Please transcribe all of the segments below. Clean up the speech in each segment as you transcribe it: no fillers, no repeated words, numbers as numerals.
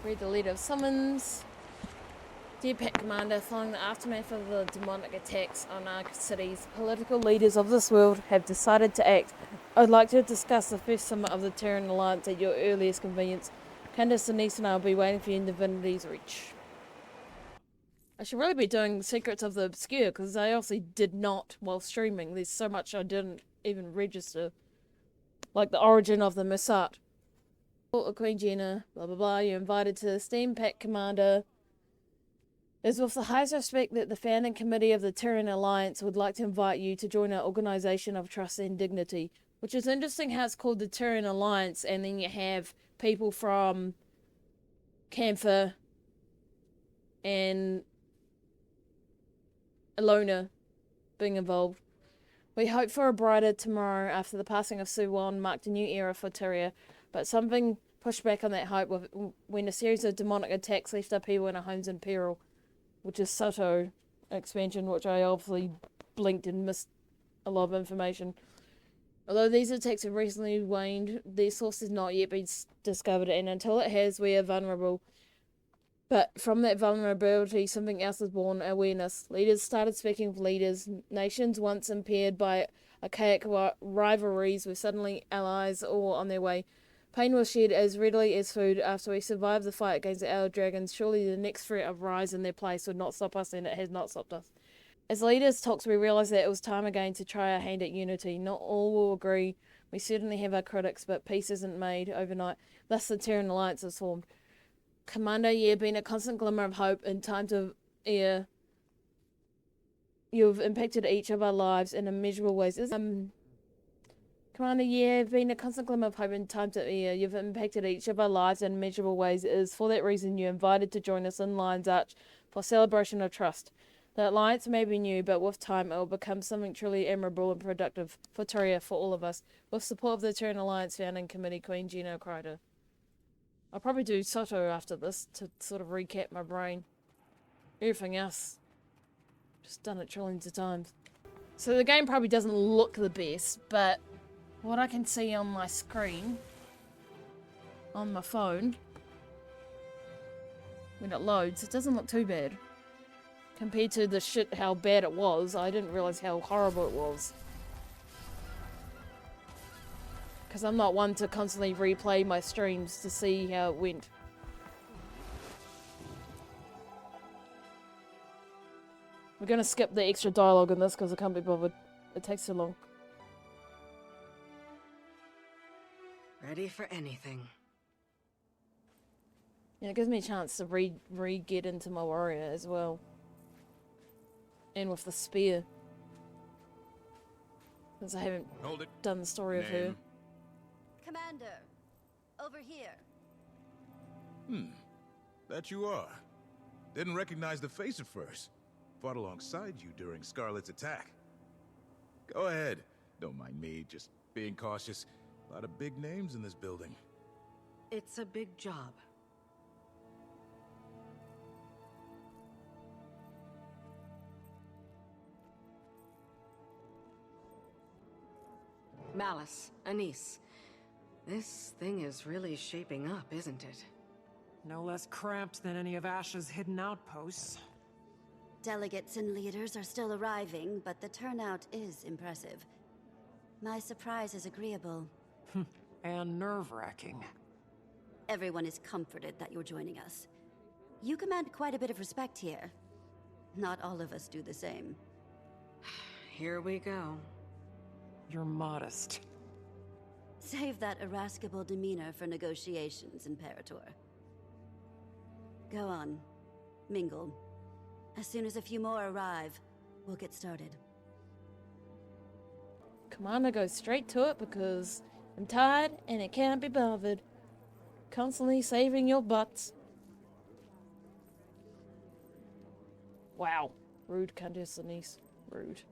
Read the letter of summons. Dear Pact Commander, following the aftermath of the demonic attacks on our cities, political leaders of this world have decided to act. I'd like to discuss the first summit of the Tyrian Alliance at your earliest convenience. Candace, Denise, and I will be waiting for you in Divinity's Reach. I should really be doing Secrets of the Obscure, because I obviously did not while streaming. There's so much I didn't even register. Like the origin of the Missat. Queen Jenna, blah blah blah, you're invited to the esteemed Pact Commander. It is with the highest respect that the founding committee of the Tyrian Alliance would like to invite you to join our organisation of trust and dignity. Which is interesting how it's called the Tyrian Alliance, and then you have people from Camphor and Ilona being involved. We hope for a brighter tomorrow after the passing of Suwon marked a new era for Tyria, but something pushed back on that hope when a series of demonic attacks left our people in our homes in peril. Which is Soto expansion, which I obviously blinked and missed a lot of information. Although these attacks have recently waned, their source has not yet been discovered, and until it has, we are vulnerable. But from that vulnerability, something else was born, awareness. Leaders started speaking with leaders. Nations once impaired by archaic rivalries were suddenly allies, all on their way. Pain was shared as readily as food. After we survived the fight against the Outer Dragons, surely the next threat of rise in their place would not stop us, and it has not stopped us. As leaders talked, we realised that it was time again to try our hand at unity. Not all will agree. We certainly have our critics, but peace isn't made overnight. Thus the Tyrian Alliance is formed. Commander, you have been a constant glimmer of hope in times of air. You've impacted each of our lives in immeasurable ways. Commander, you have been a constant glimmer of hope in times of air. You've impacted each of our lives in immeasurable ways. It is for that reason you're invited to join us in Lion's Arch for celebration of trust. The alliance may be new, but with time it will become something truly admirable and productive for Tyria, for all of us. With support of the Tyrian Alliance Founding Committee, Queen Jenna Kryder. I'll probably do Soto after this to sort of recap my brain. Everything else, just done it trillions of times. So the game probably doesn't look the best, but what I can see on my screen, on my phone, when it loads, it doesn't look too bad. Compared to the shit, how bad it was, I didn't realise how horrible it was. Because I'm not one to constantly replay my streams to see how it went. We're gonna skip the extra dialogue in this because I can't be bothered. It takes too long. Ready for anything. Yeah, it gives me a chance to re-get into my warrior as well. And with the spear. Since I haven't done the story of her. Commander, over here. That you are. Didn't recognize the face at first. Fought alongside you during Scarlet's attack. Go ahead. Don't mind me, just being cautious. A lot of big names in this building. It's a big job. Malice, Anise. This thing is really shaping up, isn't it? No less cramped than any of Ash's hidden outposts. Delegates and leaders are still arriving, but the turnout is impressive. My surprise is agreeable. And nerve-wracking. Everyone is comforted that you're joining us. You command quite a bit of respect here. Not all of us do the same. Here we go. You're modest. Save that irascible demeanor for negotiations, Imperator. Go on. Mingle. As soon as a few more arrive, we'll get started. Commander goes straight to it because I'm tired and it can't be bothered. Constantly saving your butts. Wow. Rude, Countess Anise. Rude.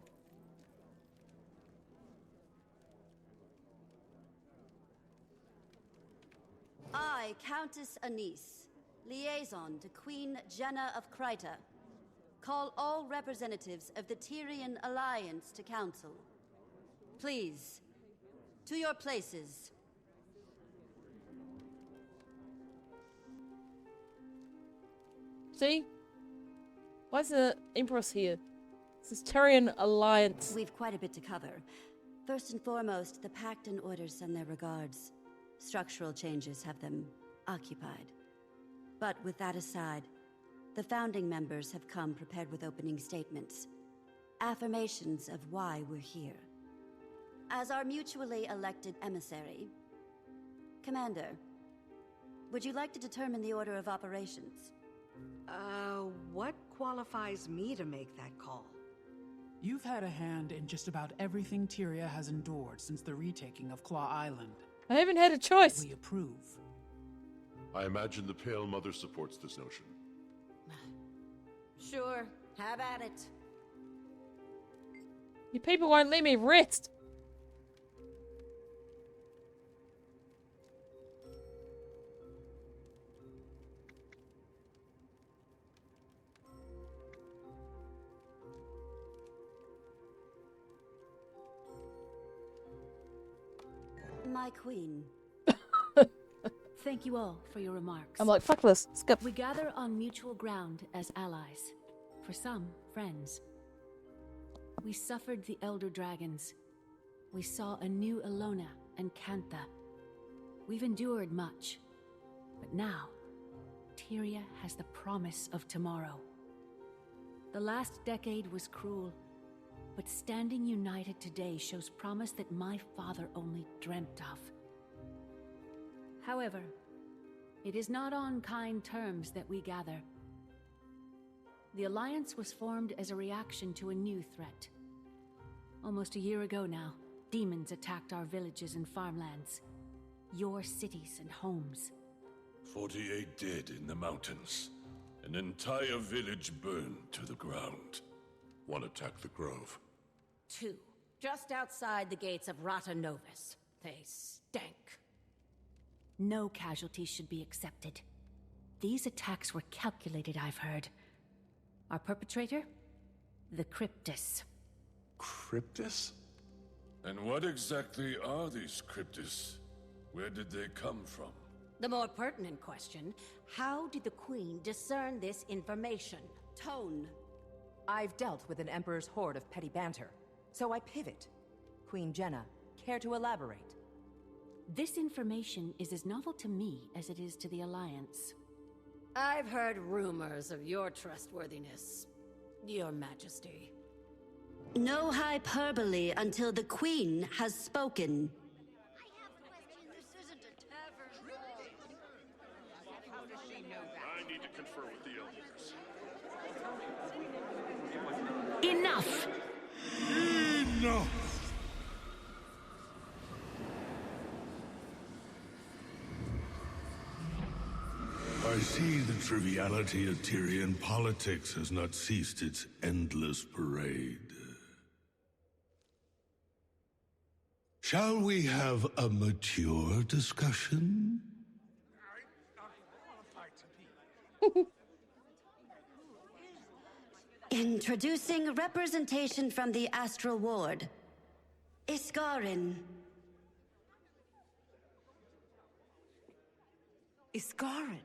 I, Countess Anise, liaison to Queen Jenna of Kryta, call all representatives of the Tyrian Alliance to council. Please, to your places. See? Why is the Empress here? This is Tyrian Alliance. We've quite a bit to cover. First and foremost, the Pact and Orders send their regards. Structural changes have them occupied. But with that aside, the founding members have come prepared with opening statements. Affirmations of why we're here. As our mutually elected emissary, Commander, would you like to determine the order of operations? What qualifies me to make that call? You've had a hand in just about everything Tyria has endured since the retaking of Claw Island. I haven't had a choice. We approve. I imagine the Pale Mother supports this notion. Sure, have at it. You people won't let me rest. My queen. Thank you all for your remarks. I'm like, fuck this. Skip. We gather on mutual ground as allies. For some, friends. We suffered the Elder Dragons. We saw a new Elona and Cantha. We've endured much. But now, Tyria has the promise of tomorrow. The last decade was cruel, but standing united today shows promise that my father only dreamt of. However, it is not on kind terms that we gather. The Alliance was formed as a reaction to a new threat. Almost a year ago now, demons attacked our villages and farmlands. Your cities and homes. 48 dead in the mountains. An entire village burned to the ground. One attacked the grove. 2, just outside the gates of Rata Novus. They stank. No casualties should be accepted. These attacks were calculated, I've heard. Our perpetrator? The Cryptus. Cryptus? And what exactly are these Cryptus? Where did they come from? The more pertinent question, how did the Queen discern this information? Tone. I've dealt with an Emperor's horde of petty banter, so I pivot. Queen Jenna, care to elaborate? This information is as novel to me as it is to the Alliance. I've heard rumors of your trustworthiness, Your Majesty. No hyperbole until the queen has spoken. I need to confer with the elders. Enough! Enough! I see the triviality of Tyrian politics has not ceased its endless parade. Shall we have a mature discussion? Introducing representation from the Astral Ward. Iskarin. Iskarin.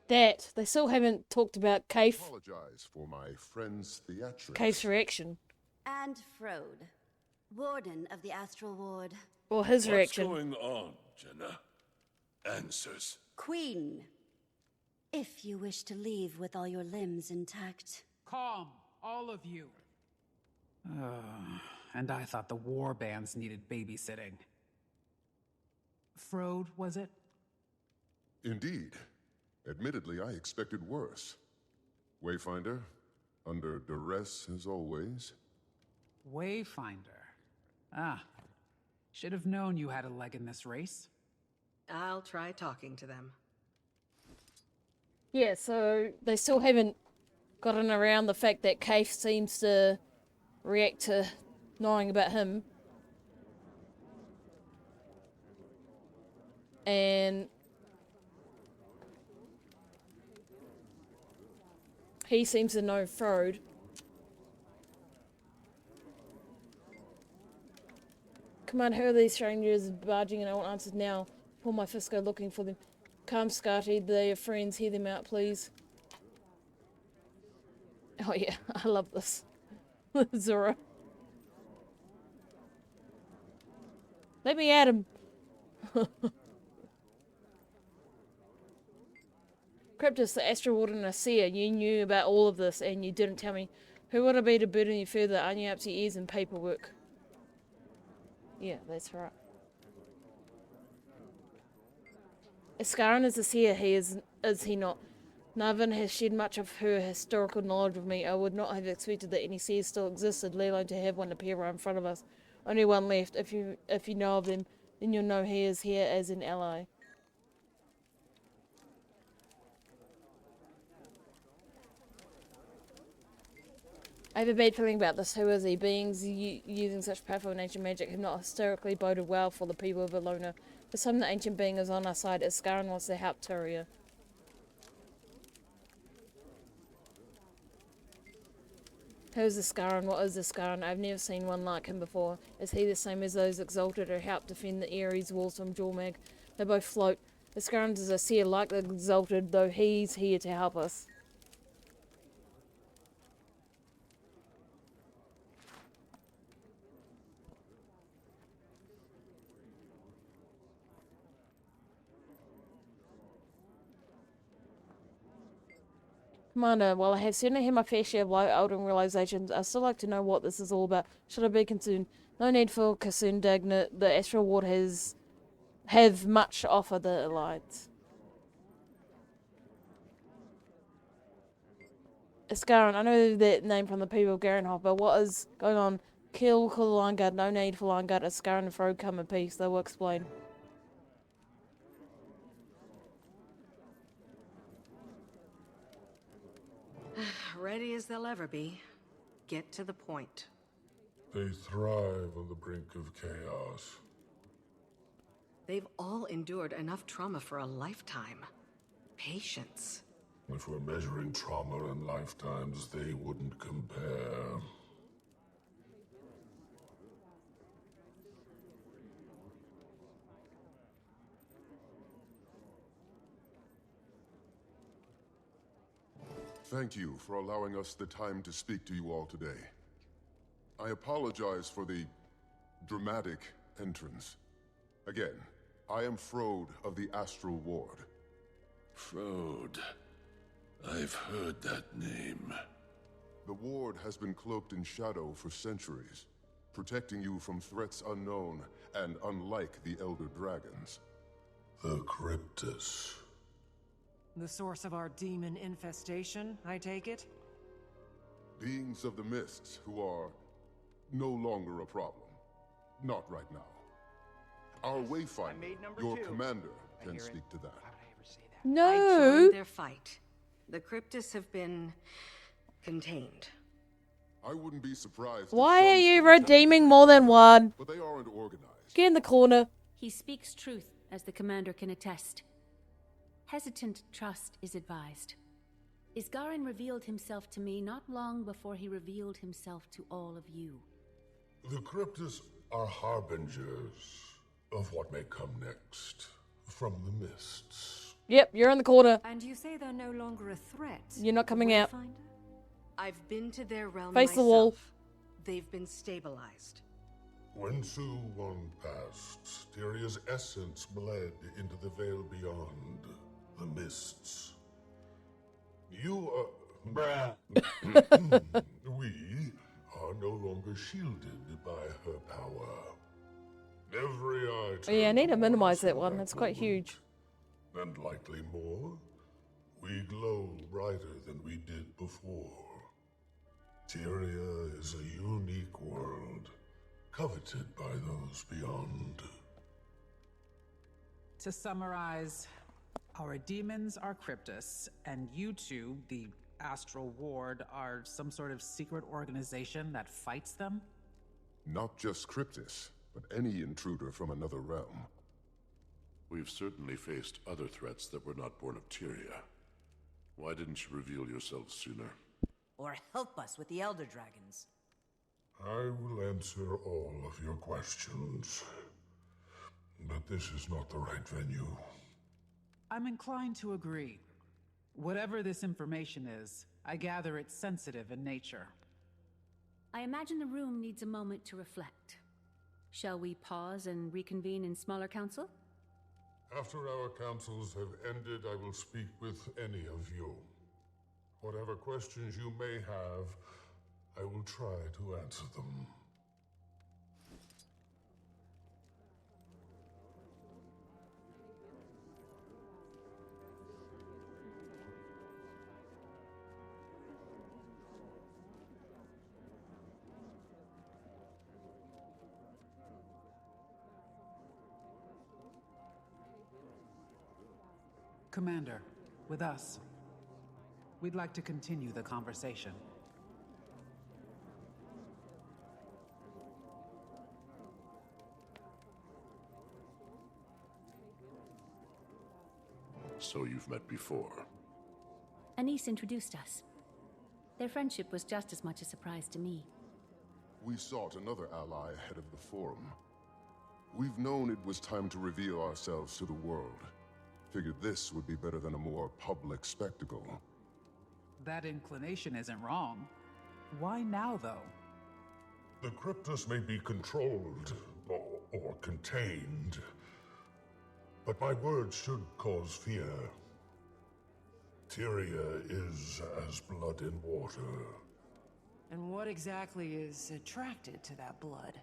That. They still haven't talked about Kaif. Apologize for my friend's theatrics. Kaif's reaction. And Frode, Warden of the Astral Ward. Or his reaction. What's going on, Jenna? Answers. Queen, if you wish to leave with all your limbs intact. Calm, all of you. And I thought the war bands needed babysitting. Frode, was it? Indeed. Admittedly, I expected worse. Wayfinder, under duress as always. Wayfinder. Ah. Should have known you had a leg in this race. I'll try talking to them. Yeah, so they still haven't gotten around the fact that Kaif seems to react to knowing about him. And he seems to know Frode. Come on, who are these strangers barging in? I want answers now. Pull my fist, go looking for them. Calm, Scotty. They are friends. Hear them out, please. Oh yeah, I love this. Zora. Let me at him. Cryptus, the Astral Ward and a seer, you knew about all of this and you didn't tell me. Who would I be to burden you further? Aren't you up to your ears in paperwork? Yeah, that's right. Iskaran is a seer, is he not? Narvin has shared much of her historical knowledge with me. I would not have expected that any seers still existed, let alone to have one appear right in front of us. Only one left. If you know of them, then you'll know he is here as an ally. I have a bad feeling about this. Who is he? Beings using such powerful ancient magic have not historically boded well for the people of Alona. For some, the ancient being is on our side. Iskaran wants to help Tyria. Who's Iskaran? What is Iskaran? I've never seen one like him before. Is he the same as those exalted who helped defend the Ares walls from Jormag? They both float. Iskaran is a seer like the exalted, though he's here to help us. Commander, while I have certainly had my fair share of life-altering realizations, I still like to know what this is all about. Should I be concerned? No need for concern, Dagnit. The Astral Ward have much to offer the Alliance. Iskaran, I know that name from the people of Garenhof, but what is going on? Kill the Line Guard, no need for Line Guard. Iskaran and Fro come in peace, they will explain. Ready as they'll ever be. Get to the point. They thrive on the brink of chaos. They've all endured enough trauma for a lifetime. Patience. If we're measuring trauma in lifetimes, they wouldn't compare. Thank you for allowing us the time to speak to you all today. I apologize for the dramatic entrance. Again, I am Frode of the Astral Ward. Frode. I've heard that name. The Ward has been cloaked in shadow for centuries, protecting you from threats unknown and unlike the Elder Dragons. The Cryptus. The source of our demon infestation, I take it? Beings of the Mists who are no longer a problem. Not right now. Our Wayfinder, your commander, can speak to that. No! I joined their fight. The Cryptus have been contained. I wouldn't be surprised. Why are you redeeming more than one? But they aren't organized. Get in the corner. He speaks truth, as the commander can attest. Hesitant trust is advised. Isgarin revealed himself to me not long before he revealed himself to all of you. The Cryptus are harbingers of what may come next from the mists. Yep, you're in the corner. And you say they're no longer a threat? You're not coming out. I've been to their realm Face myself. the wall. They've been stabilized. When Su-1 passed, Tyria's essence bled into the veil beyond, the mists. You are... We are no longer shielded by her power. Every eye... Oh yeah, I need to minimize that one. It's quite huge. And likely more, we glow brighter than we did before. Tyria is a unique world, coveted by those beyond. To summarize, our demons are Cryptus, and you two, the Astral Ward, are some sort of secret organization that fights them? Not just Cryptus, but any intruder from another realm. We've certainly faced other threats that were not born of Tyria. Why didn't you reveal yourself sooner? Or help us with the Elder Dragons. I will answer all of your questions, but this is not the right venue. I'm inclined to agree. Whatever this information is, I gather it's sensitive in nature. I imagine the room needs a moment to reflect. Shall we pause and reconvene in smaller council? After our councils have ended, I will speak with any of you. Whatever questions you may have, I will try to answer them. Commander, with us. We'd like to continue the conversation. So you've met before? Anise introduced us. Their friendship was just as much a surprise to me. We sought another ally ahead of the Forum. We've known it was time to reveal ourselves to the world. Figured this would be better than a more public spectacle. That inclination isn't wrong. Why now, though? The Cryptus may be controlled or contained, but my words should cause fear. Tyria is as blood in water. And what exactly is attracted to that blood?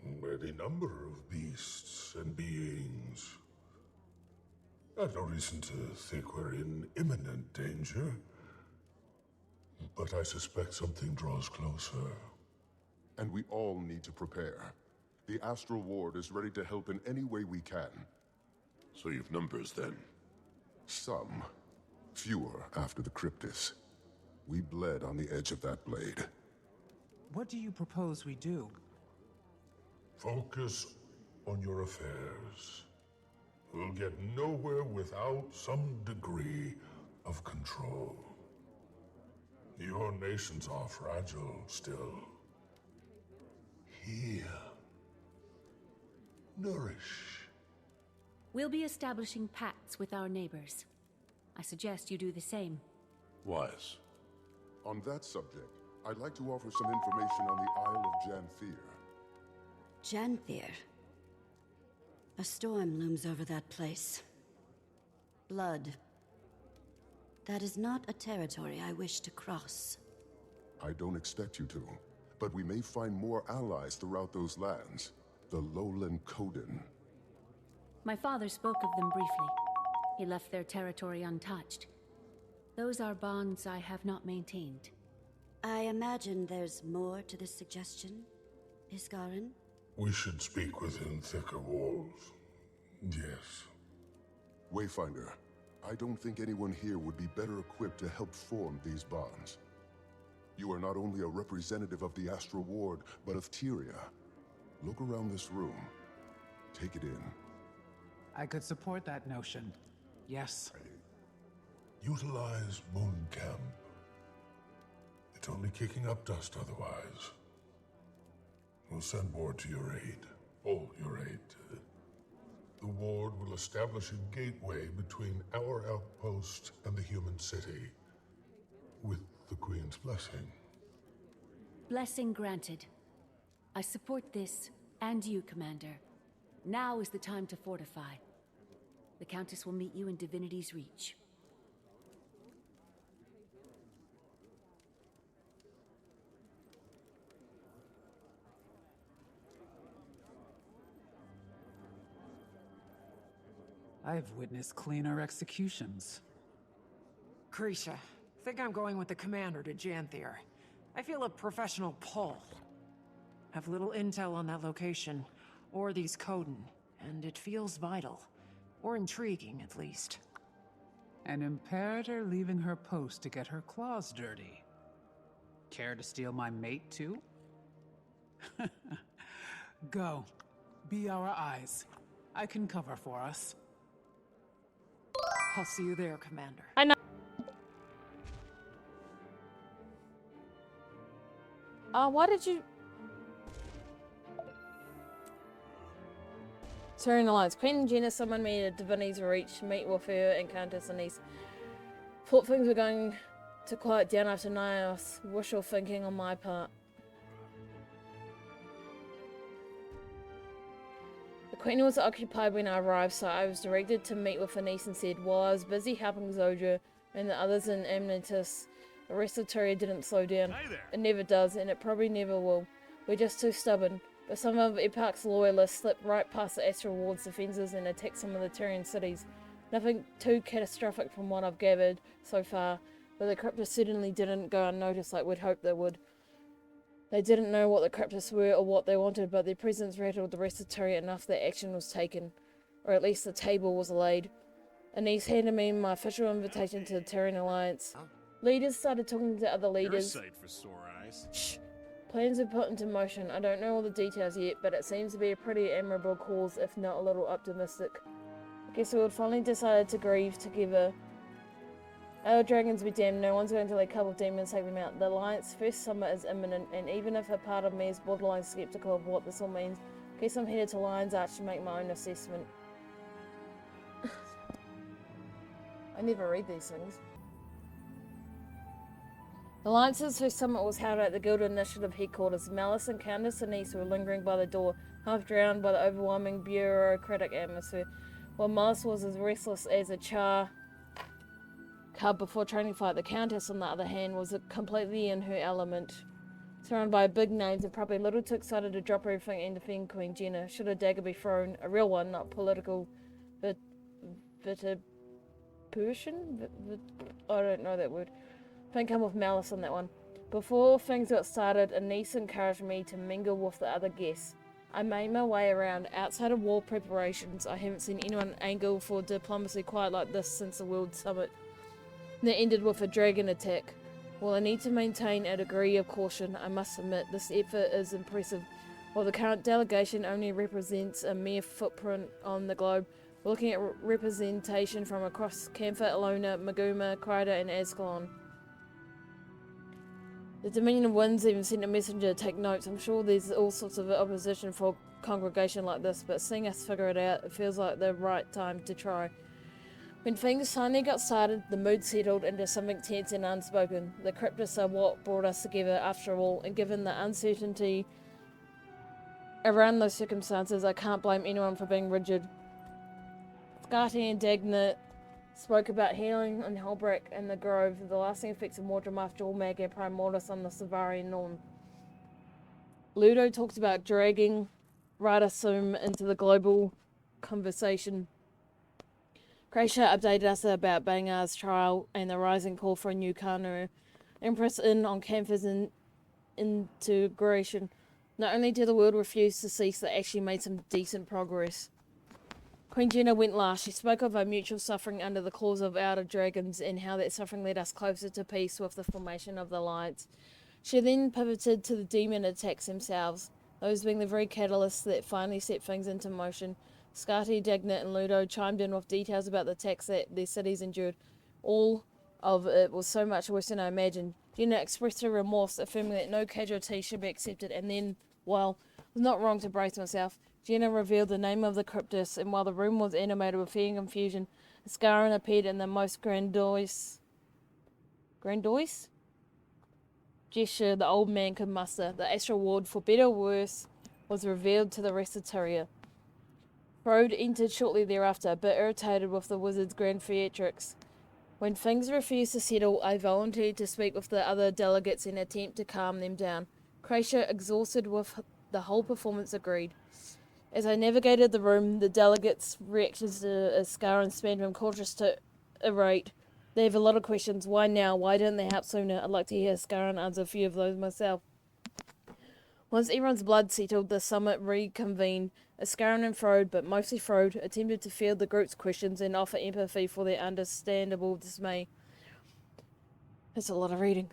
Any number of beasts and beings. I've no reason to think we're in imminent danger, but I suspect something draws closer. And we all need to prepare. The Astral Ward is ready to help in any way we can. So you've numbers then? Some. Fewer after the Cryptus. We bled on the edge of that blade. What do you propose we do? Focus on your affairs. We'll get nowhere without some degree of control. Your nations are fragile still. Heal. Nourish. We'll be establishing pacts with our neighbors. I suggest you do the same. Wise. On that subject, I'd like to offer some information on the Isle of Janthir. Janthir. A storm looms over that place. Blood. That is not a territory I wish to cross. I don't expect you to, but we may find more allies throughout those lands. The Lowland Coden. My father spoke of them briefly. He left their territory untouched. Those are bonds I have not maintained. I imagine there's more to this suggestion, Iskarin? We should speak within thicker walls. Yes. Wayfinder, I don't think anyone here would be better equipped to help form these bonds. You are not only a representative of the Astral Ward, but of Tyria. Look around this room. Take it in. I could support that notion. Yes. Utilize Moon Camp. It's only kicking up dust otherwise. We'll send ward to your aid. All your aid. The ward will establish a gateway between our outpost and the human city. With the Queen's blessing. Blessing granted. I support this, and you, Commander. Now is the time to fortify. The Countess will meet you in Divinity's Reach. I've witnessed cleaner executions. Krisha, think I'm going with the commander to Janthir. I feel a professional pull. Have little intel on that location, or these Coden, and it feels vital. Or intriguing, at least. An Imperator leaving her post to get her claws dirty. Care to steal my mate, too? Go. Be our eyes. I can cover for us. I'll see you there, Commander. I know. Why did you... Tyrian Alliance. Queen Jenna summoned me to Divinity's Reach to meet with her and Countess Anise. Thought things were going to quiet down after night wishful thinking on my part. The Queen was occupied when I arrived, so I was directed to meet with Anise and said, while I was busy helping Zoja and the others in Amnetis, the rest of Tyria didn't slow down. It never does, and it probably never will. We're just too stubborn. But some of Epoch's loyalists slipped right past the Astral Ward's defences and attacked some of the Tyrian cities. Nothing too catastrophic from what I've gathered so far, but the Cryptists certainly didn't go unnoticed like we'd hoped they would. They didn't know what the Cryptists were or what they wanted, but their presence rattled the rest of Tyria enough that action was taken. Or at least the table was laid. Anise handed me my official invitation to the Tyrian Alliance. Leaders started talking to other leaders. You're a sight for sore eyes. Shh. Plans are put into motion. I don't know all the details yet, but it seems to be a pretty admirable cause, if not a little optimistic. I guess we would finally decided to grieve together. Our dragons be damned, no one's going to let a couple of demons take them out. The Alliance's first summit is imminent, and even if a part of me is borderline skeptical of what this all means, I guess I'm headed to Lion's Arch to make my own assessment. I never read these things. The Alliance's first summit was held at the Guild Initiative headquarters. Malice and Countess Anise were lingering by the door, half drowned by the overwhelming bureaucratic atmosphere, while Malice was as restless as a char cub before training fight. The Countess, on the other hand, was completely in her element. Surrounded by big names and probably a little too excited to drop everything and defend Queen Jenna. Should a dagger be thrown? A real one, not political vituperation? I don't know that word. Don't come with malice on that one. Before things got started, Anise encouraged me to mingle with the other guests. I made my way around. Outside of war preparations, I haven't seen anyone angle for diplomacy quite like this since the World Summit. That ended with a dragon attack. While I need to maintain a degree of caution, I must admit this effort is impressive. While the current delegation only represents a mere footprint on the globe, we're looking at representation from across Camphor, Ilona, Maguma, Kryda, and Ascalon. The Dominion of Winds even sent a messenger to take notes. I'm sure there's all sorts of opposition for a congregation like this, but seeing us figure it out, it feels like the right time to try. When things finally got started, the mood settled into something tense and unspoken. The Cryptists are what brought us together after all, and given the uncertainty around those circumstances, I can't blame anyone for being rigid. Scarty and Dagnit spoke about healing on Holbrook and the Grove, the lasting effects of Mordrim after Mag and Prime Mortis on the Savarian Norn. Ludo talked about dragging Radasum into the global conversation. Kreisha updated us about Bangar's trial and the rising call for a new Kanu. Empress in on Camphor's integration. Not only did the world refuse to cease, they actually made some decent progress. Queen Jenna went last. She spoke of our mutual suffering under the claws of outer dragons and how that suffering led us closer to peace with the formation of the Alliance. She then pivoted to the demon attacks themselves, those being the very catalysts that finally set things into motion. Scarty, Dagnit, and Ludo chimed in with details about the attacks that their cities endured. All of it was so much worse than I imagined. Jenna expressed her remorse, affirming that no casualty should be accepted, and then, well, it was not wrong to brace myself. Jenna revealed the name of the Cryptus, and while the room was animated with fear and confusion, Ascaron appeared in the most grandiose gesture the old man could muster. The Astral Ward, for better or worse, was revealed to the rest of Tyria. Frode entered shortly thereafter, a bit irritated with the wizard's grand theatrics. When things refused to settle, I volunteered to speak with the other delegates in an attempt to calm them down. Kreisha, exhausted with the whole performance, agreed. As I navigated the room, the delegates' reactions to Ascaron spanned from cautious to irate. They have a lot of questions. Why now? Why didn't they help sooner? I'd like to hear Ascaron answer a few of those myself. Once everyone's blood settled, the summit reconvened. Ascaron and Frode, but mostly Frode, attempted to field the group's questions and offer empathy for their understandable dismay. That's a lot of reading.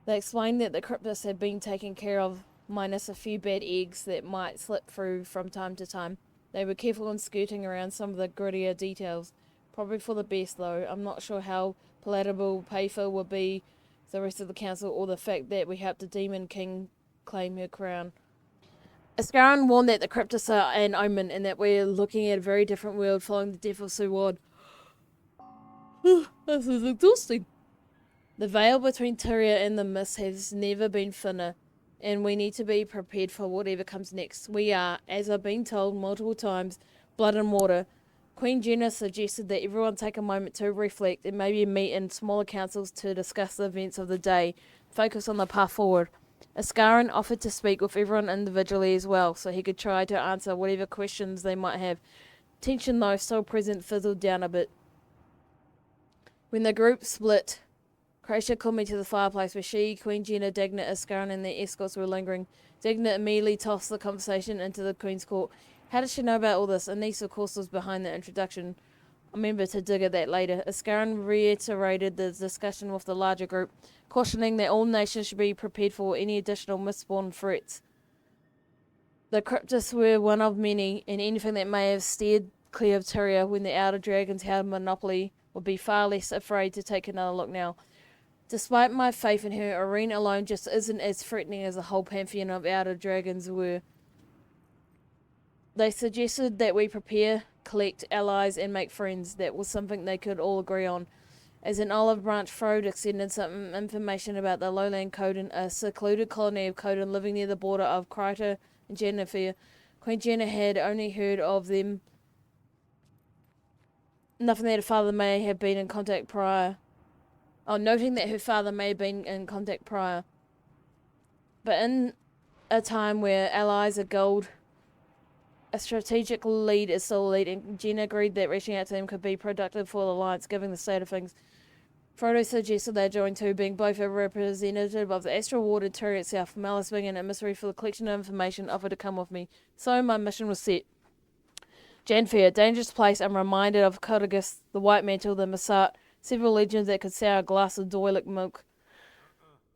They explained that the Cryptists had been taken care of, minus a few bad eggs that might slip through from time to time. They were careful in skirting around some of the grittier details. Probably for the best, though. I'm not sure how palatable Payfa will be to the rest of the council, or the fact that we helped the Demon King claim her crown. Ascaron warned that the Cryptists are an omen, and that we're looking at a very different world following the death of Suwad. This is exhausting. The veil between Tyrian and the Mist has never been thinner, and we need to be prepared for whatever comes next. We are, as I've been told multiple times, blood and water. Queen Jenna suggested that everyone take a moment to reflect and maybe meet in smaller councils to discuss the events of the day, focus on the path forward. Askaran offered to speak with everyone individually as well, so he could try to answer whatever questions they might have. Tension, though still present, fizzled down a bit. When the group split, Croatia called me to the fireplace where she, Queen Jenna, Dignit, Askaran and their escorts were lingering. Dignit immediately tossed the conversation into the Queen's court. How did she know about all this? Anise, of course, was behind the introduction. I remember to dig at that later. Askaran reiterated the discussion with the larger group, cautioning that all nations should be prepared for any additional mistborn threats. The Cryptists were one of many, and anything that may have steered clear of Tyria when the Outer Dragons held monopoly would be far less afraid to take another look now. Despite my faith in her, Irene alone just isn't as threatening as the whole pantheon of Outer Dragons were. They suggested that we prepare, collect allies, and make friends. That was something they could all agree on. As an olive branch, Frode extended some information about the lowland Coden, a secluded colony of Coden living near the border of Kryta and Janthir. Queen Jenna had only heard of them. Nothing that her father may have been in contact prior. Noting that her father may have been in contact prior. But in a time where allies are gold, a strategic lead is still a lead, and Jenna agreed that reaching out to them could be productive for the alliance, given the state of things. Frodo suggested they join too, being both a representative of the Astral Ward and Tyria itself. Malice, being an emissary for the collection of information, offered to come with me. So my mission was set. Janthir, a dangerous place. I'm reminded of Codagus, the White Mantle, the Massat, several legends that could sour a glass of Doilic milk,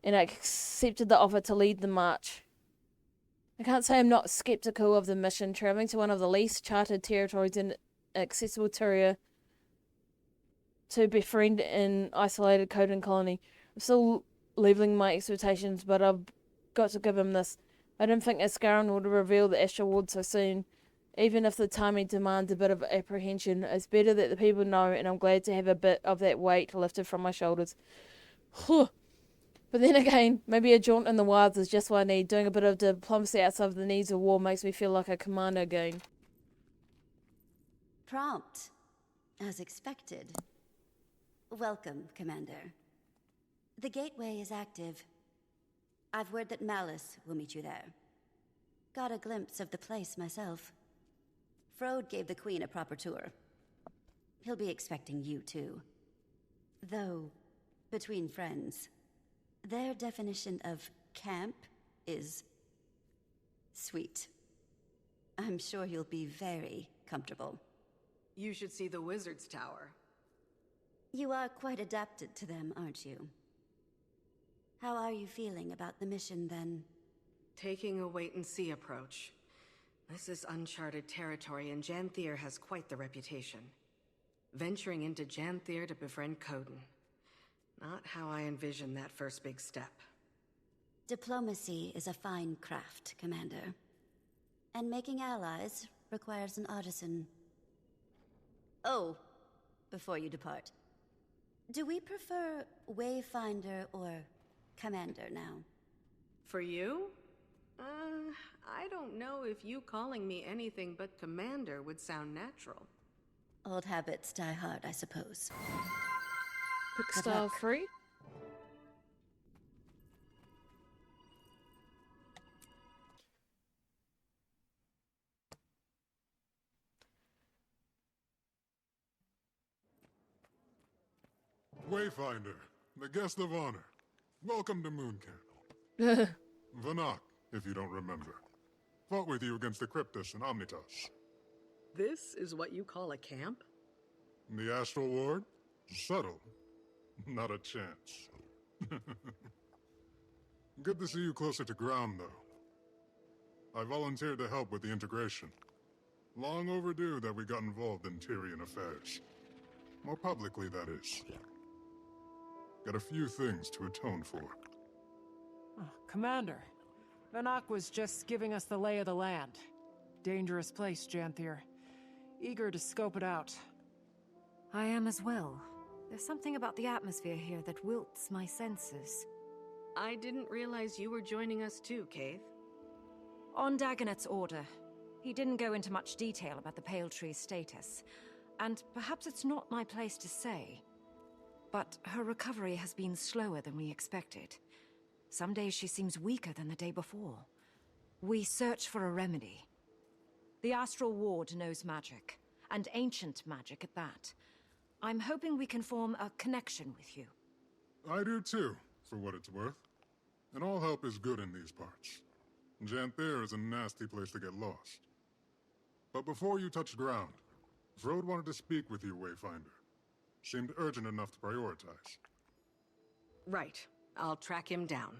and I accepted the offer to lead the march. I can't say I'm not skeptical of the mission. Travelling to one of the least charted territories in accessible Tyria to befriend an isolated Coden colony. I'm still leveling my expectations, but I've got to give him this. I didn't think Askaran would reveal the Astral Ward so soon. Even if the timing demands a bit of apprehension, it's better that the people know, and I'm glad to have a bit of that weight lifted from my shoulders. But then again, maybe a jaunt in the wilds is just what I need. Doing a bit of diplomacy outside of the needs of war makes me feel like a commando again. Prompt, as expected. Welcome, Commander. The gateway is active. I've word that Malice will meet you there. Got a glimpse of the place myself. Frode gave the Queen a proper tour. He'll be expecting you, too. Though, between friends, their definition of camp is sweet. I'm sure you'll be very comfortable. You should see the Wizard's Tower. You are quite adapted to them, aren't you? How are you feeling about the mission, then? Taking a wait-and-see approach. This is uncharted territory, and Janthir has quite the reputation. Venturing into Janthir to befriend Coden. Not how I envisioned that first big step. Diplomacy is a fine craft, Commander. And making allies requires an artisan. Oh, before you depart, do we prefer Wayfinder or Commander now? For you? I don't know if you calling me anything but Commander would sound natural. Old habits die hard, I suppose. Pick style 3. Wayfinder, the guest of honor. Welcome to Mooncandle. Vanak, if you don't remember. Fought with you against the Cryptists and Omnitas. This is what you call a camp? The Astral Ward? Subtle. Not a chance. Good to see you closer to ground, though. I volunteered to help with the integration. Long overdue that we got involved in Tyrian affairs. More publicly, that is. Got a few things to atone for. Oh, Commander, Vanak was just giving us the lay of the land. Dangerous place, Janthir. Eager to scope it out. I am as well. There's something about the atmosphere here that wilts my senses. I didn't realize you were joining us too, Cave. On Dagonet's order, he didn't go into much detail about the Pale Tree's status. And perhaps it's not my place to say, but her recovery has been slower than we expected. Some days she seems weaker than the day before. We search for a remedy. The Astral Ward knows magic, and ancient magic at that. I'm hoping we can form a connection with you. I do too, for what it's worth. And all help is good in these parts. Janthir is a nasty place to get lost. But before you touch ground, Frode wanted to speak with you, Wayfinder. Seemed urgent enough to prioritize. Right. I'll track him down.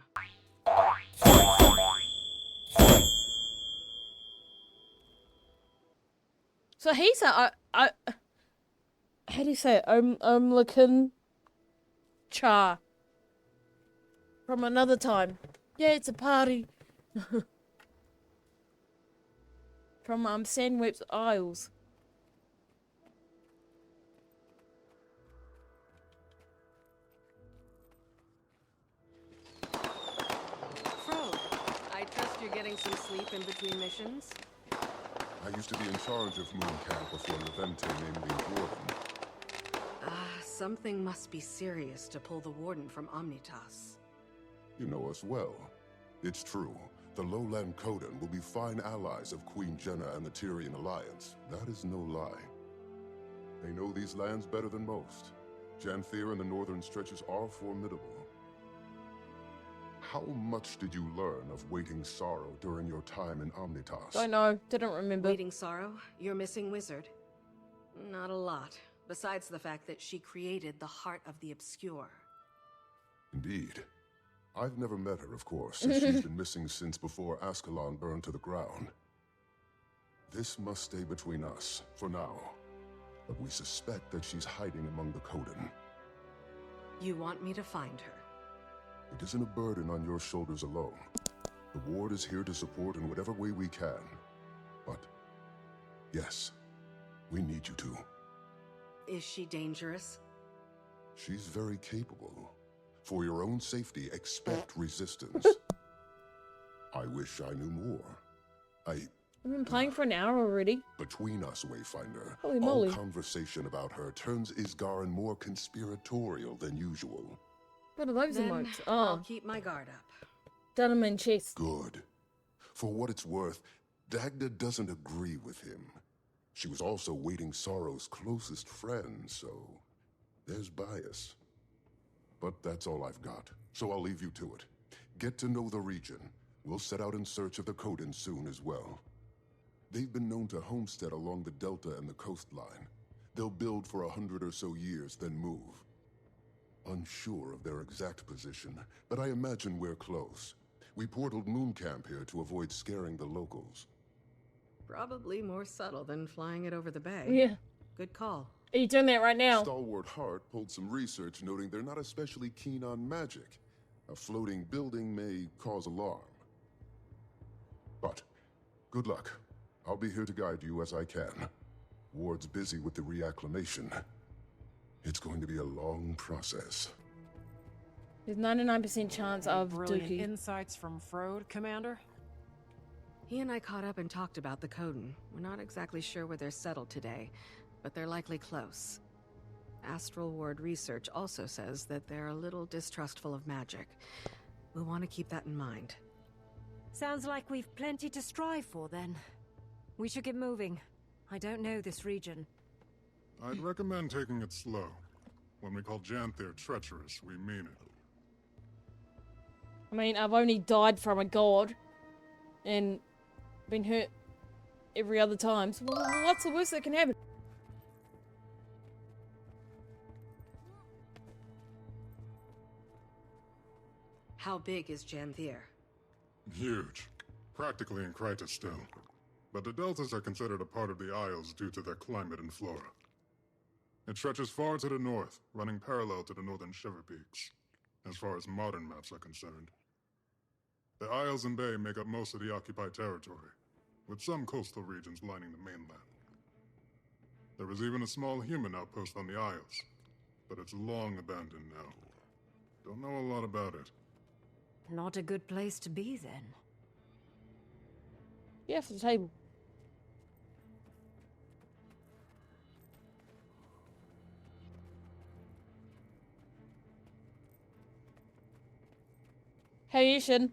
So he's a how do you say it? Omlican Char from another time. Yeah, it's a party. From Sandwip's Isles. Frode, I trust you're getting some sleep in between missions? I used to be in charge of Moon Camp before Levente named me Warden. Something must be serious to pull the Warden from Omnitas. You know us well. It's true. The Lowland Coden will be fine allies of Queen Jenna and the Tyrian Alliance. That is no lie. They know these lands better than most. Janthir and the northern stretches are formidable. How much did you learn of Waiting Sorrow during your time in Omnitas? Don't know. Didn't remember. Waiting Sorrow? Your missing wizard? Not a lot, besides the fact that she created the Heart of the Obscure. Indeed. I've never met her, of course, since she's been missing since before Ascalon burned to the ground. This must stay between us, for now. But we suspect that she's hiding among the Coden. You want me to find her? It isn't a burden on your shoulders alone. The Ward is here to support in whatever way we can. But, yes, we need you to. Is she dangerous? She's very capable. For your own safety, expect resistance. I wish I knew more. I've been playing for an hour already. Between us, Wayfinder, Holy all moly. conversation about her turns Isgarin more conspiratorial than usual. What are those Then emotes? I'll Oh, keep my guard up. done him in chest. Good. For what it's worth, Dagda doesn't agree with him. She was also Waiting Sorrow's closest friend, so there's bias. But that's all I've got, so I'll leave you to it. Get to know the region. We'll set out in search of the Coden soon as well. They've been known to homestead along the delta and the coastline. They'll build for 100 or so years, then move. Unsure of their exact position, but I imagine we're close. We portaled Moon Camp here to avoid scaring the locals. Probably more subtle than flying it over the bay. Yeah. Good call. Are you doing that right now? Stalwart Hart pulled some research noting they're not especially keen on magic. A floating building may cause alarm. But, good luck. I'll be here to guide you as I can. Ward's busy with the reacclimation. It's going to be a long process. There's 99% chance of Brilliant Dookie. insights from Frode, Commander. He and I caught up and talked about the Coden. We're not exactly sure where they're settled today, but they're likely close. Astral Ward research also says that they're a little distrustful of magic. We'll want to keep that in mind. Sounds like we've plenty to strive for, then. We should get moving. I don't know this region. I'd recommend taking it slow. When we call Janthir treacherous, we mean it. I mean, I've only died from a god and been hurt every other time. So what's the worst that can happen? How big is Janthir? Huge. Practically in Kryta still. But the deltas are considered a part of the Isles due to their climate and flora. It stretches far to the north, running parallel to the northern Shiver Peaks, as far as modern maps are concerned. The Isles and Bay make up most of the occupied territory, with some coastal regions lining the mainland. There is even a small human outpost on the Isles. but it's long abandoned now. Don't know a lot about it. Not a good place to be, then. Yeah, for the table. How you, Shin?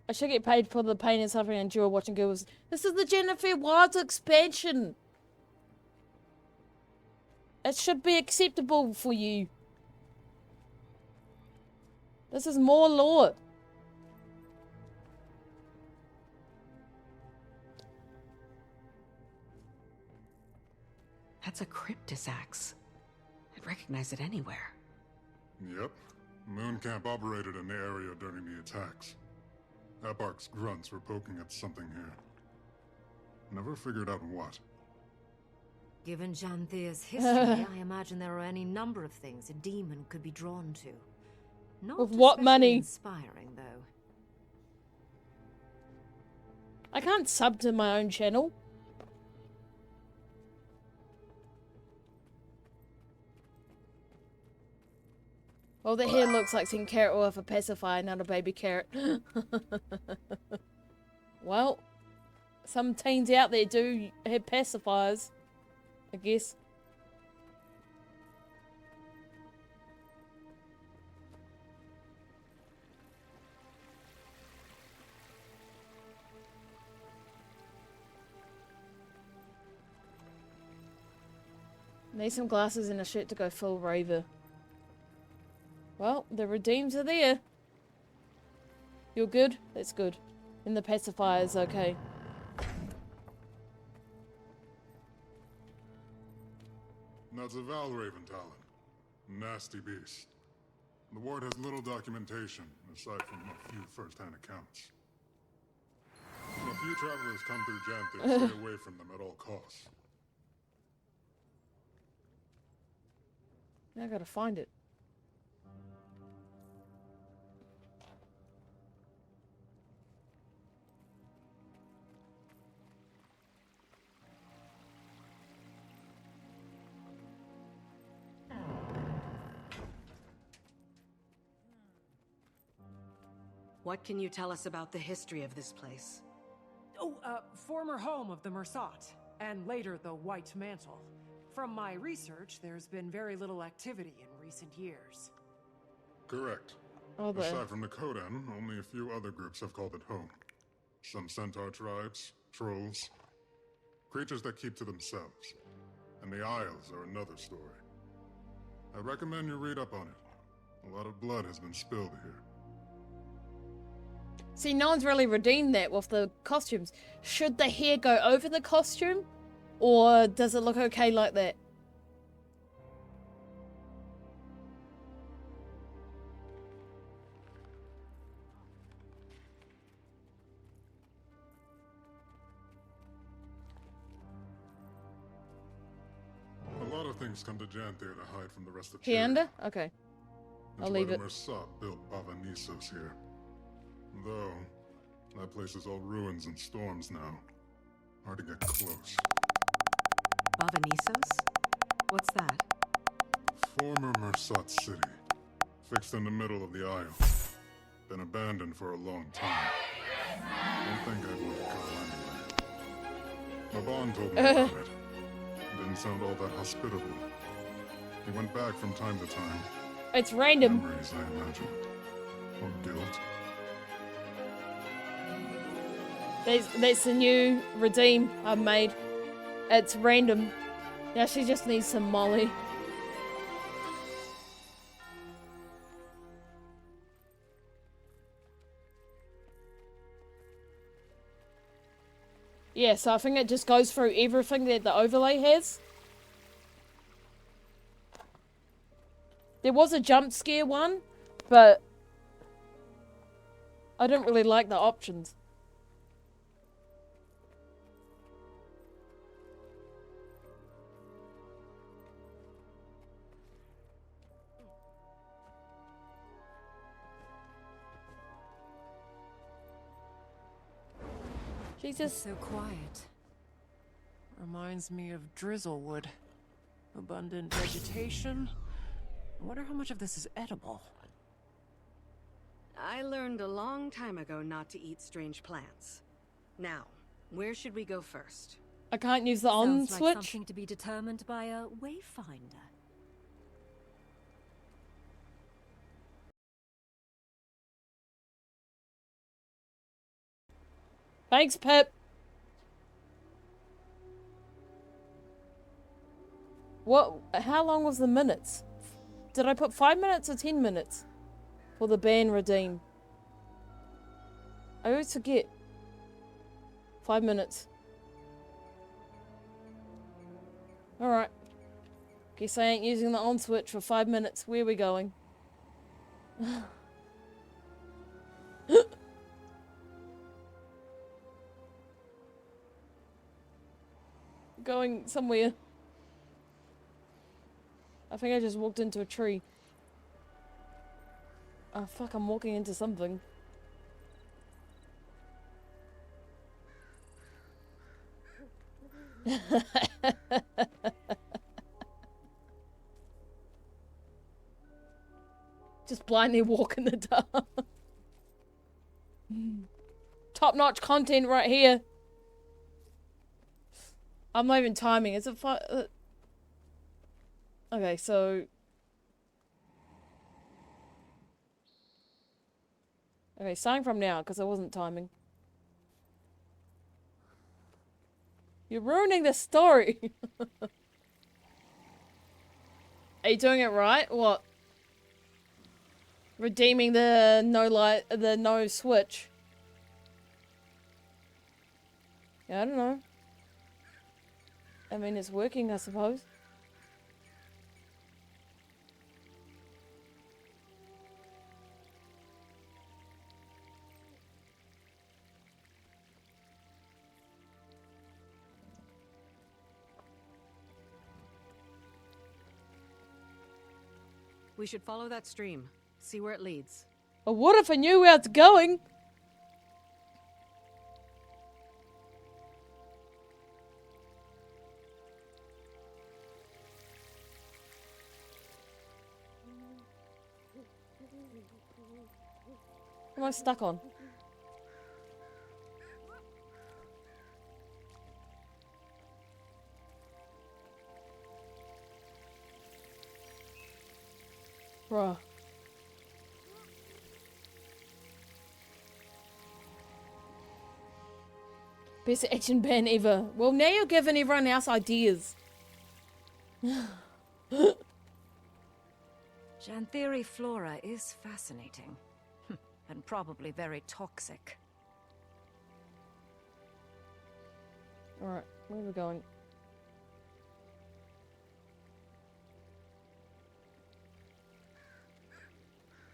I should get paid for the pain and suffering I endure watching girls. This is the Janthir Wilds expansion. It should be acceptable for you. This is more lore. That's a cryptis axe. I'd recognize it anywhere. Yep. Moon Camp operated in the area during the attacks. Eparch's grunts were poking at something here. Never figured out what. Given Janthir's history, I imagine there are any number of things a demon could be drawn to. Not with what especially money? Inspiring, though. I can't sub to my own channel. Well, the hair looks like some carrot oil with a pacifier, not a baby carrot. Well, some teens out there do have pacifiers, I guess. Need some glasses and a shirt to go full raver. Well, the redeems are there. You're good? That's good. And the pacifier's okay. That's a Valraven Talon. Nasty beast. The ward has little documentation, aside from a few first-hand accounts. When a few travelers come through Janthir, stay away from them at all costs. Now I gotta find it. What can you tell us about the history of this place? Oh, former home of the Mersat, and later the White Mantle. From my research, there's been very little activity in recent years. Correct. Oh, aside from the Kodan, only a few other groups have called it home. Some centaur tribes, trolls, creatures that keep to themselves. And the Isles are another story. I recommend you read up on it. A lot of blood has been spilled here. See, no one's really redeemed that with the costumes. Should the hair go over the costume? Or does it look okay like that? A lot of things come to Janthir to hide from the rest of Here Tyrian. under? Okay. I'll That's leave why it. the Mersat built Bavanissos here. Though, that place is all ruins and storms now. Hard to get close. Bavanissos? What's that? Former Mersat city. Fixed in the middle of the Isle. Been abandoned for a long time. Don't think I'd want to go anyway. Maban told me about it. Didn't sound all that hospitable. He went back from time to time. It's random. Memories, I imagine. Or guilt. That's the new redeem I've made. It's random. Now she just needs some Molly. Yeah, so I think it just goes through everything that the overlay has. There was a jump scare one, but I didn't really like the options. Jesus. It's so quiet. Reminds me of drizzlewood. Abundant vegetation. I wonder how much of this is edible. I learned a long time ago not to eat strange plants. Now, where should we go first? I can't use the on Sounds switch. like something to be determined by a wayfinder. Thanks, Pip. What? How long was the minutes? Did I put 5 minutes or 10 minutes? For the ban redeem. I always forget. 5 minutes. Alright. Guess I ain't using the on switch for 5 minutes. Where are we going? Going somewhere. I think I just walked into a tree. Oh fuck, I'm walking into something. Just blindly walk in the dark. Top-notch content right here. I'm not even timing. Is it okay, so... Okay, starting from now, because I wasn't timing. You're ruining the story! Are you doing it right? What? Redeeming the no light, the no switch? Yeah, I don't know. I mean, it's working, I suppose. We should follow that stream. See where it leads. But what if I knew where it's going? What am I stuck on? Bruh. Best action ban ever. Well, now you're giving everyone else ideas. Janthiri flora is fascinating. And probably very toxic. Alright, where are we going?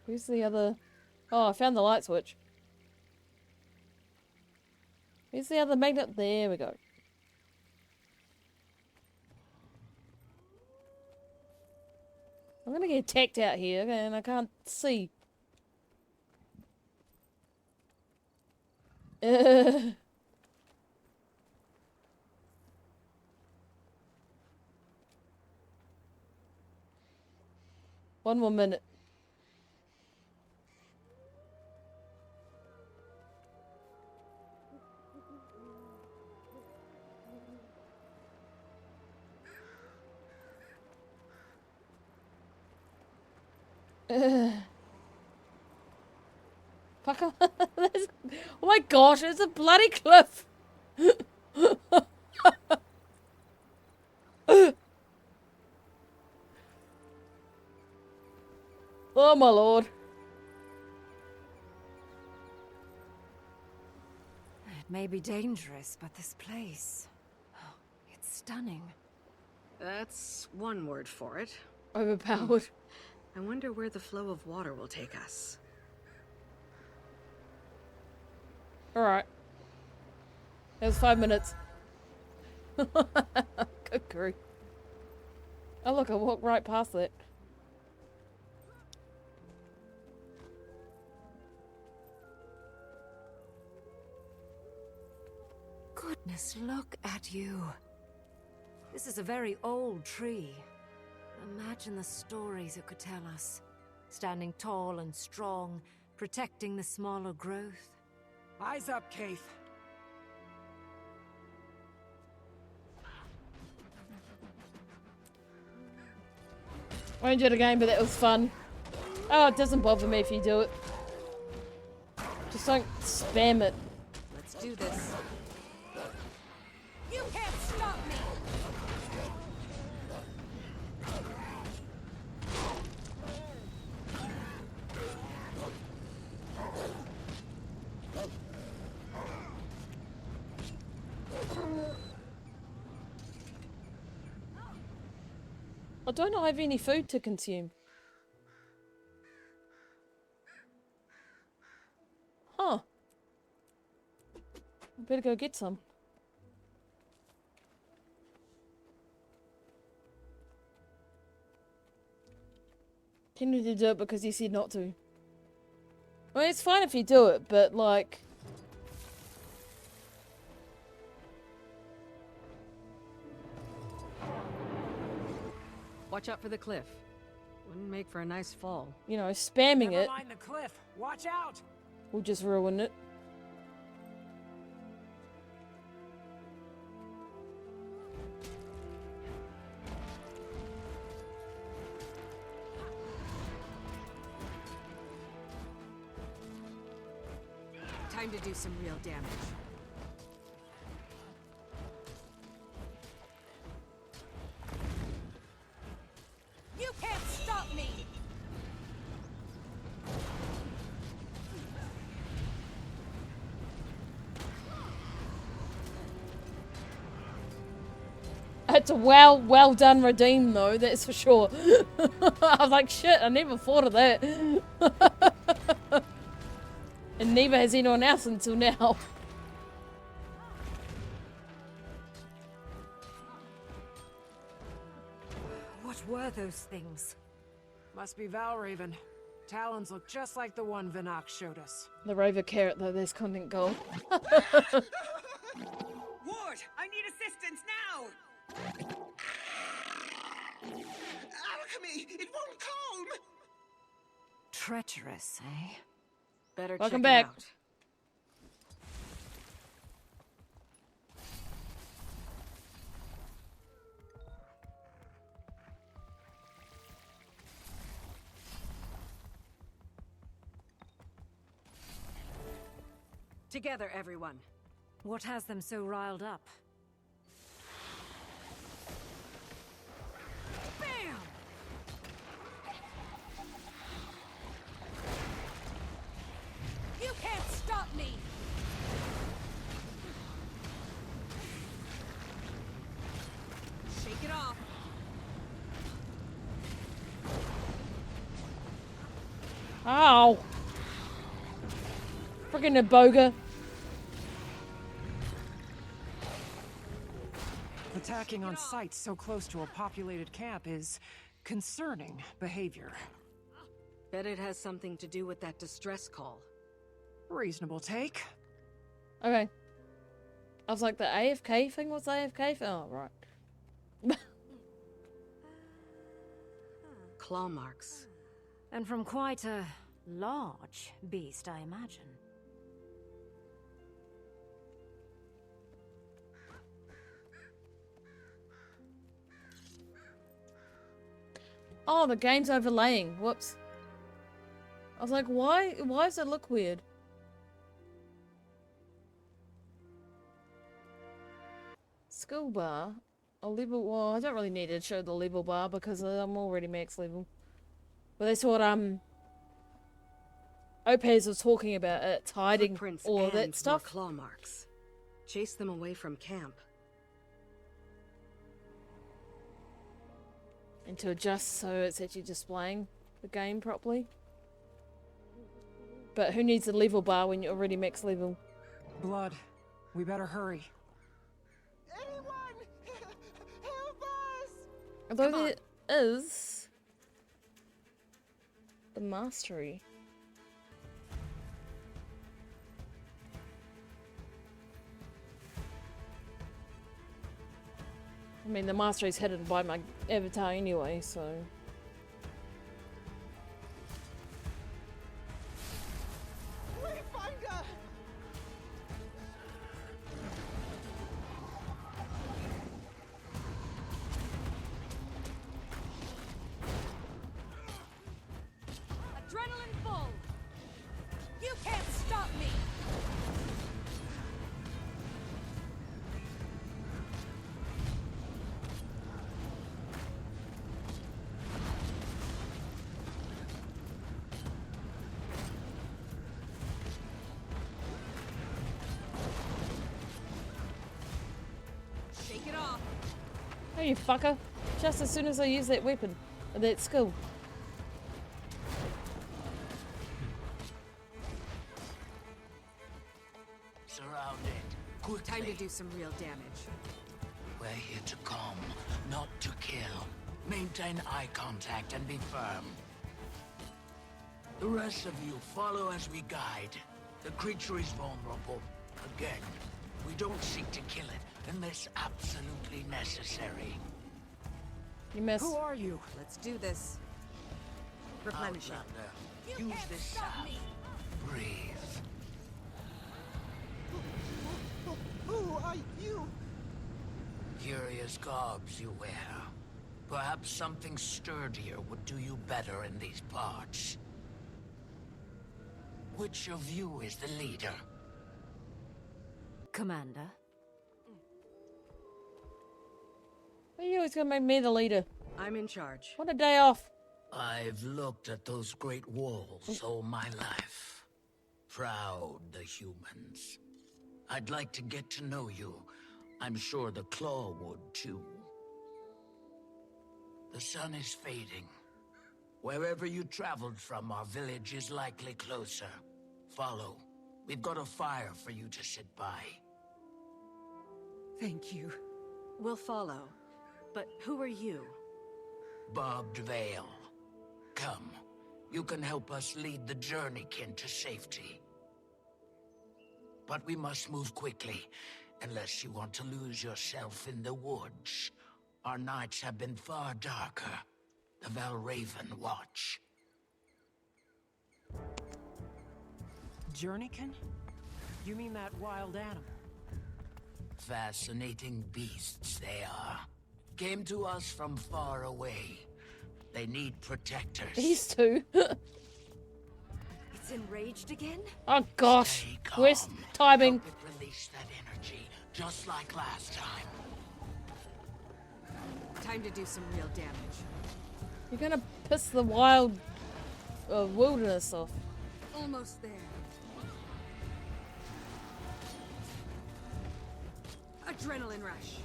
Where's the other... Oh, I found the light switch. Where's the other magnet? There we go. I'm gonna get attacked out here, and I can't see. One more minute. Fuck off. Oh my gosh, it's a bloody cliff. Oh my lord. It may be dangerous, but this place... Oh, it's stunning. That's one word for it. Overpowered. I wonder where the flow of water will take us. Alright. That was 5 minutes. Good grief. Oh look, I walked right past it. Goodness, look at you. This is a very old tree. Imagine the stories it could tell us. Standing tall and strong, protecting the smaller growth. Eyes up, Keith. I enjoyed the game, but that was fun. Oh, it doesn't bother me if you do it. Just don't spam it. Let's do this. You can't stop me! I don't have any food to consume. Huh. I better go get some. Can you do it because you said not to? I mean, it's fine if you do it, but like... Watch out for the cliff. Wouldn't make for a nice fall. You know, spamming Never it mind the cliff. Watch out! will just ruin it. Time to do some real damage. You can't stop me! It's a well done redeem though, that's for sure. I was like, shit, I never thought of that. And neither has anyone else until now. What were those things? Must be Valraven. Talons look just like the one Vinak showed us. The Rover carrot though, there's content gold. Ward, I need assistance now! Alchemy! It won't calm! Treacherous, eh? Better Welcome check back. it out. Together, everyone. What has them so riled up? Bam! You can't stop me! Shake it off. Ow! Freaking Iboga. Attacking on sites so close to a populated camp is concerning behavior. Bet it has something to do with that distress call. Reasonable take. Okay. I was like, the AFK thing was AFK? Oh, right. Claw marks. And from quite a large beast, I imagine. Oh, the game's overlaying. Whoops. I was like, why does it look weird? Skill bar. A level, well, I don't really need to show the level bar because I'm already max level. But that's what, Opez was talking about, it's hiding Footprints all of and that stuff. more claw marks. Chase them away from camp. And to adjust so it's actually displaying the game properly. But who needs a level bar when you're already max level? Blood. We better hurry. Anyone! Help us! Although there is the mastery. I mean, the mastery's hidden by my avatar anyway, so... Wayfinder! Adrenaline full! You can't stop me! Shake it off! Oh, you fucker. Just as soon as I use that weapon, or that skill. Surrounded. Quickly. Time to do some real damage. We're here to calm, not to kill. Maintain eye contact and be firm. The rest of you follow as we guide. The creature is vulnerable. Again, we don't seek to kill it unless absolutely necessary. You missed. Who are you? Let's do this. Replenish it. Outlander, use this salve. Breathe. Who are you? Curious garbs you wear. Perhaps something sturdier would do you better in these parts. Which of you is the leader? Commander? Why are you always gonna make me the leader? I'm in charge. What a day off. I've looked at those great walls all my life. Proud the humans. I'd like to get to know you. I'm sure the Claw would too. The sun is fading. Wherever you traveled from, our village is likely closer. Follow. We've got a fire for you to sit by. Thank you. We'll follow. But who are you? Barbed Veil. Come. You can help us lead the journeykin to safety. But we must move quickly, unless you want to lose yourself in the woods. Our nights have been far darker. The Valraven watch. Journeykin? You mean that wild animal? Fascinating beasts they are. Came to us from far away. They need protectors. These two. It's enraged again? Oh gosh. Where's timing? Help it release that energy, just like last time. Time to do some real damage. You're gonna piss the wild wilderness off. Almost there. Adrenaline rush.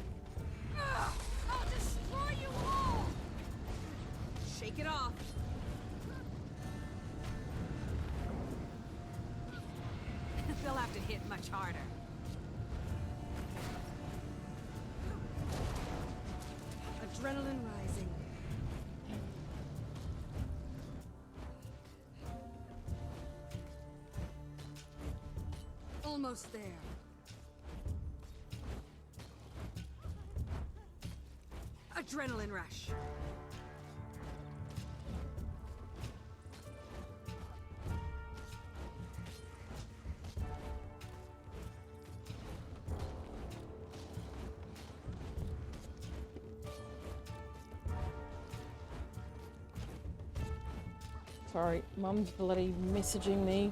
Ugh, I'll destroy you all! Shake it off. They'll have to hit much harder. Adrenaline rising. Almost there. Adrenaline rush. Sorry, Mum's bloody messaging me.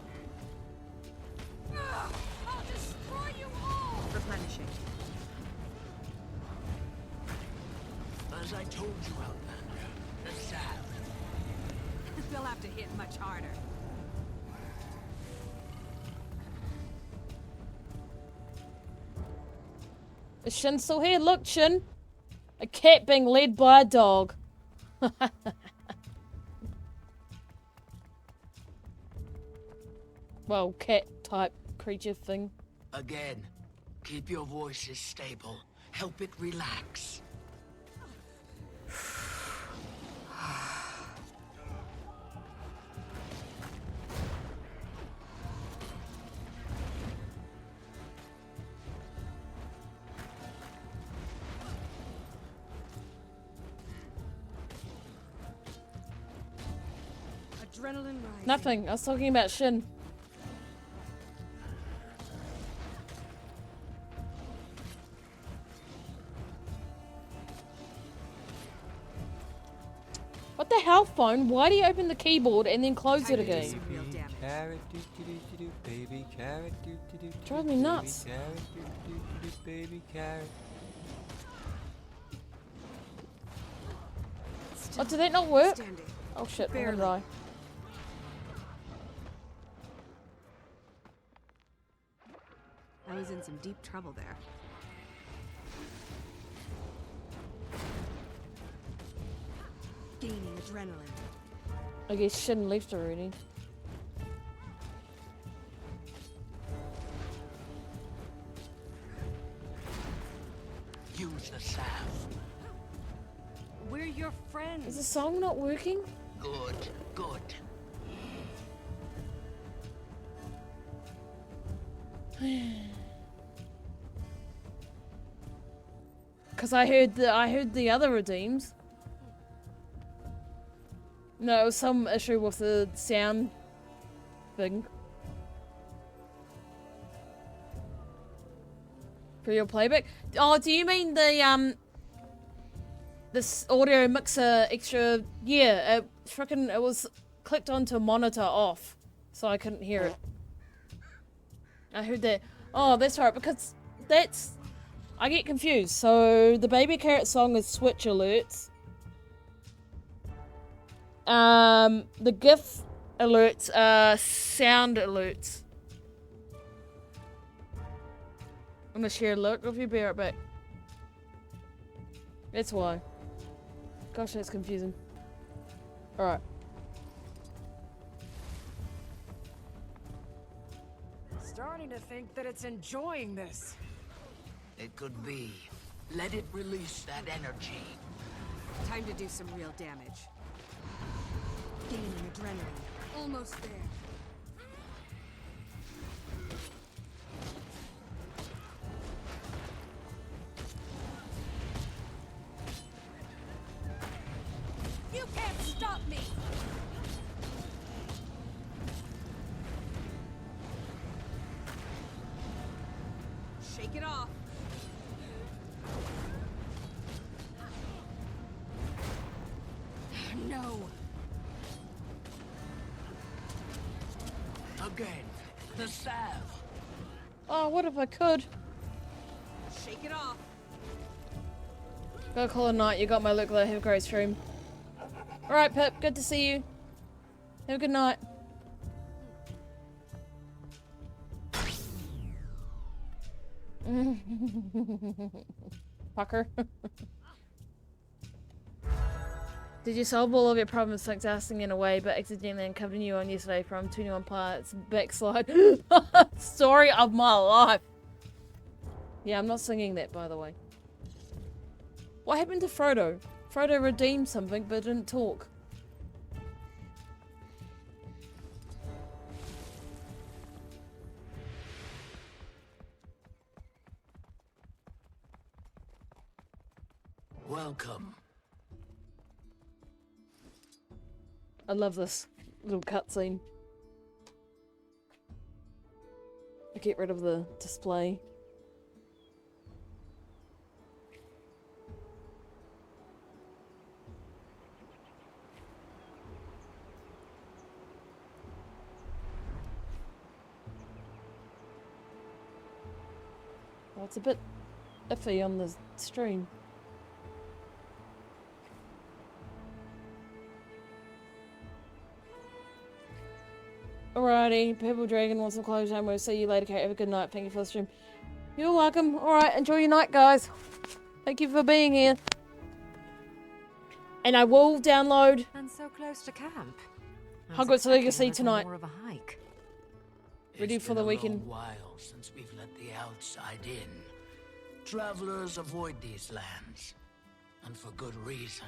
I'll destroy you all! Replenishing. As I told you, Outlander, the salve. They'll have to hit much harder. Is Shin still here? Look, Shin! A cat being led by a dog. Well, cat type creature thing. Again, keep your voices stable. Help it relax. Adrenaline rising. Nothing. I was talking about Shin. What the hell, phone? Why do you open the keyboard and then close it again? Carrot, baby carrot, Drives me nuts. Baby carrot. Oh, did that not work? Oh shit, I'm gonna die. I was in some deep trouble there. Gaining adrenaline. I guess Shin left already. Use the salve. We're your friends. Is the song not working? Good, good. Cause I heard the other redeems. No, it was some issue with the sound thing. For your playback? Oh, do you mean the this audio mixer extra? Yeah, it was clicked onto monitor off, so I couldn't hear it. I heard that. Oh, that's right, because that's... I get confused. So, the Baby Carrot song is Switch Alerts. The GIF alerts are sound alerts. I'm gonna share a look if you bear it back. That's why. Gosh, that's confusing. Alright. Starting to think that it's enjoying this. It could be. Let it release that energy. Time to do some real damage. Gaining adrenaline. Almost there. You can't stop me! Shake it off. No. Again, the salve. Oh, what if I could? Shake it off. Gotta call it a night. You got my look. Have a great stream. Alright, Pip. Good to see you. Have a good night. Fucker. Did you solve all of your problems successing in a way, but accidentally uncovered a new one yesterday from 21 parts backslide? Story of my life. Yeah, I'm not singing that, by the way. What happened to Frodo? Frodo redeemed something, but didn't talk. Welcome. I love this little cutscene. I get rid of the display. Well, it's a bit iffy on the stream. Alrighty, Purple Dragon wants some closure time. We'll see you later, Kate. Have a good night. Thank you for the stream. You're welcome. Alright, enjoy your night, guys. Thank you for being here. And I will download And so close to camp. Hogwarts Legacy tonight. More of a hike. Ready for the weekend. It's been a long while since we've let the outside in. Travelers avoid these lands, and for good reason.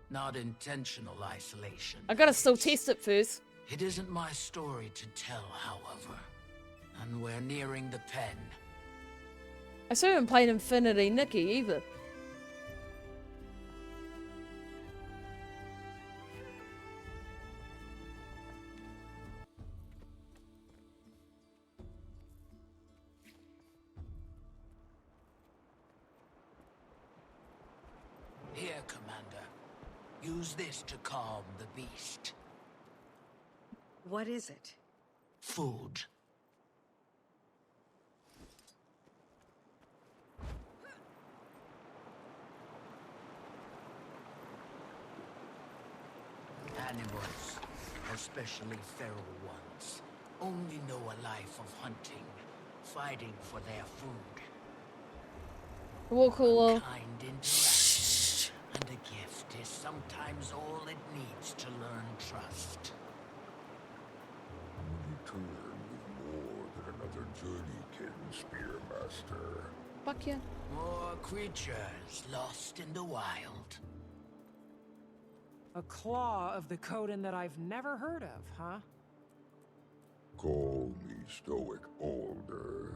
Not intentional isolation. I gotta still test it first. It isn't my story to tell, however. And we're nearing the pen. I still haven't played Infinity Nikki either. Use this to calm the beast. What is it? Food. Animals, especially feral ones, only know a life of hunting, fighting for their food. Walk Kind interaction, and a gift is sometimes all it needs to learn trust. You return with more than another journeykin, Spearmaster. Fuck yeah. More creatures lost in the wild. A claw of the Coden that I've never heard of, huh? Call me Stoic Older.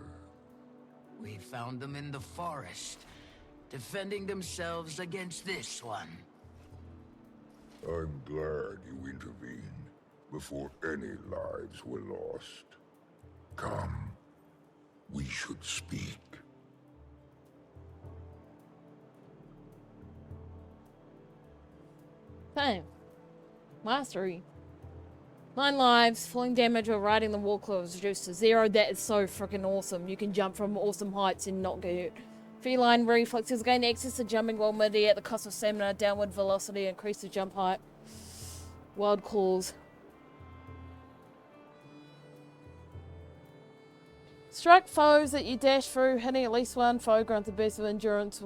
We found them in the forest, defending themselves against this one. I'm glad you intervened before any lives were lost. Come, we should speak. Damn. Mastery. 9 lives, falling damage or riding the Warclaw is reduced to 0. That is so freaking awesome. You can jump from awesome heights and not get hurt. Feline reflexes gain access to jumping while mid-air at the cost of stamina, downward velocity, increase the jump height. Wild claws. Strike foes that you dash through, hitting at least one foe grants a boost of endurance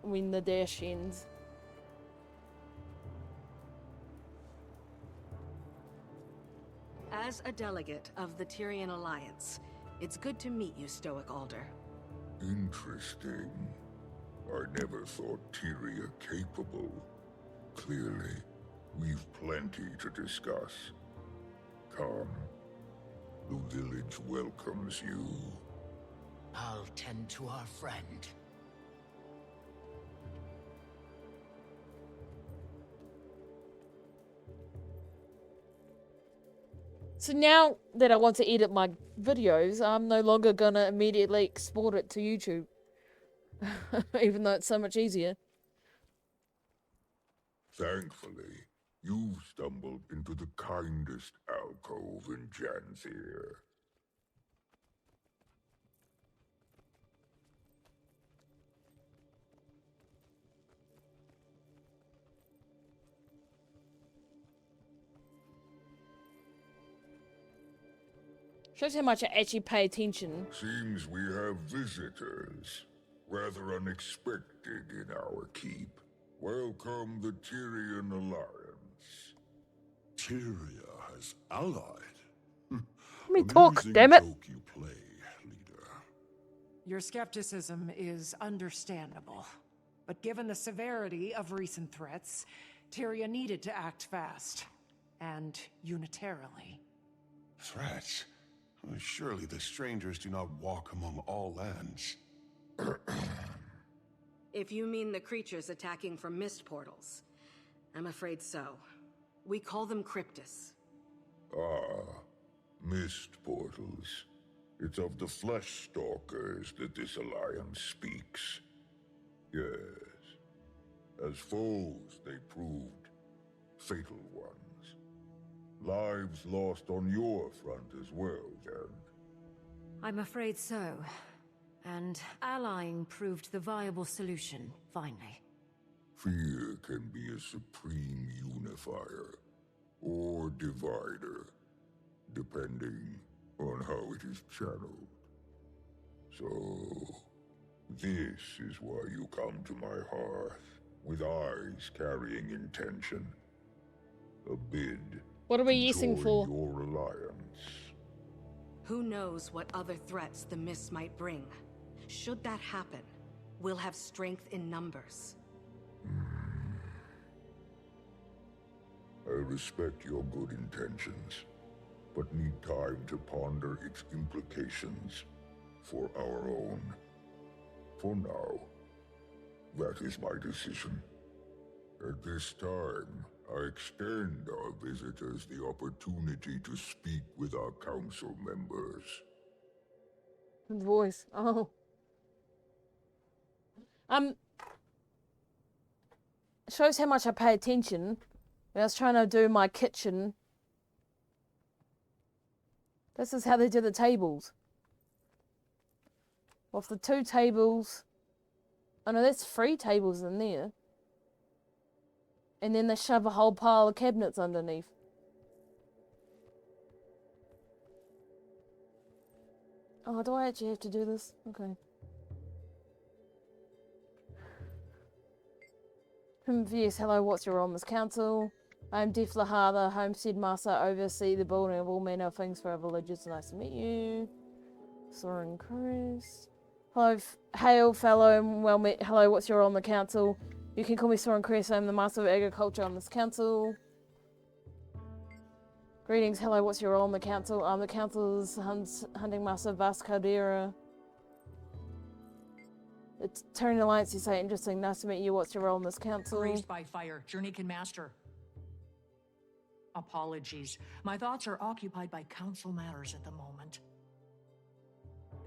when the dash ends. As a delegate of the Tyrian Alliance, it's good to meet you, Stoic Alder. Interesting. I never thought Tyria capable. Clearly, we've plenty to discuss. Come. The village welcomes you. I'll tend to our friend. So now that I want to edit my videos, I'm no longer gonna immediately export it to YouTube. Even though it's so much easier. Thankfully, you've stumbled into the kindest alcove in Janthir. Shows how much I actually pay attention. Seems we have visitors. Rather unexpected in our keep. Welcome the Tyrian Alliance. Tyria has allied? Let me talk, Amusing damn it. joke you play, leader. Your skepticism is understandable. But given the severity of recent threats, Tyria needed to act fast. And unitarily. Threats? Well, surely the strangers do not walk among all lands. If you mean the creatures attacking from mist portals, I'm afraid so. We call them Cryptus. Ah, mist portals. It's of the flesh stalkers that this alliance speaks. Yes. As foes, they proved fatal ones. Lives lost on your front as well, then. I'm afraid so. And allying proved the viable solution, finally. Fear can be a supreme unifier, or divider, depending on how it is channeled. So, this is why you come to my hearth, with eyes carrying intention. A bid. What are we to using join for? Your alliance. Who knows what other threats the mists might bring? Should that happen, we'll have strength in numbers. I respect your good intentions, but need time to ponder its implications for our own. For now, that is my decision. At this time, I extend our visitors the opportunity to speak with our council members. Voice. Oh. shows how much I pay attention. When I was trying to do my kitchen, this is how they do the tables. With the 2 tables, oh no, that's 3 tables in there. And then they shove a whole pile of cabinets underneath. Oh, do I actually have to do this? Okay. Yes, hello, what's your role in this council? I am Def Lahar, the Homestead Master, oversee the building of all manner of things for our villages. Nice to meet you. Soren Chris. Hello, hail, fellow, and well met. Hello, what's your role in the council? You can call me Soren Chris, I'm the Master of Agriculture on this council. Greetings, hello, what's your role in the council? I'm the council's hunting master, Vas Caldera. The Tyrian Alliance, you say, interesting. Nice to meet you. What's your role in this council? Raised by fire, Journeykin Master. Apologies. My thoughts are occupied by council matters at the moment.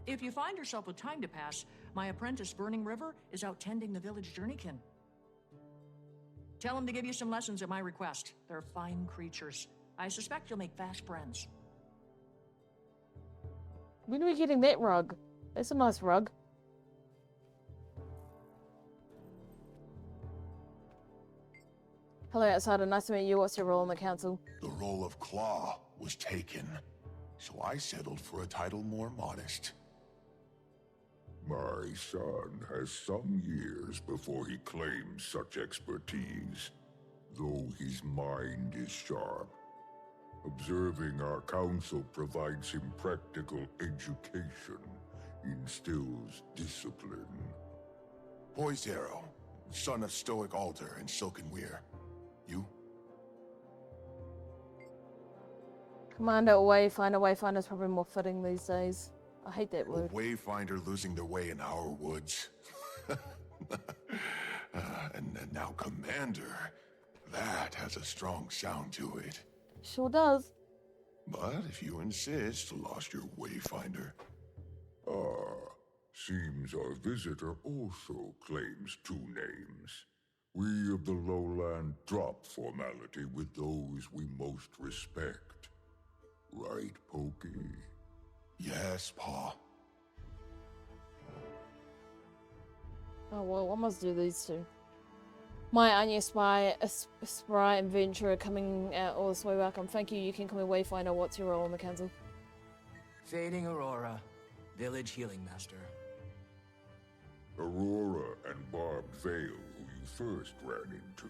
If you find yourself with time to pass, my apprentice, Burning River, is out tending the village Journeykin. Tell him to give you some lessons at my request. They're fine creatures. I suspect you'll make fast friends. When are we getting that rug? That's a nice rug. Hello, outsider. Nice to meet you. What's your role in the council? The role of Claw was taken, so I settled for a title more modest. My son has some years before he claims such expertise, though his mind is sharp. Observing our council provides him practical education, instills discipline. Poised Arrow, son of Stoic Alter and Silken Weir. You? Commander Wayfinder. Wayfinder's probably more fitting these days. I hate that word. A wayfinder losing their way in our woods. And now Commander. That has a strong sound to it. Sure does. But if you insist, lost your wayfinder. Seems our visitor also claims 2 names. We of the lowland drop formality with those we most respect. Right, Pokey? Yes, Pa. Oh well, I must do these 2. My Anya Spy, Spry Adventurer coming out all this way. Welcome. Thank you. You can call me Wayfinder. What's your role in the council? Fading Aurora, Village Healing Master. Aurora and Barbed Veil, who you first ran into,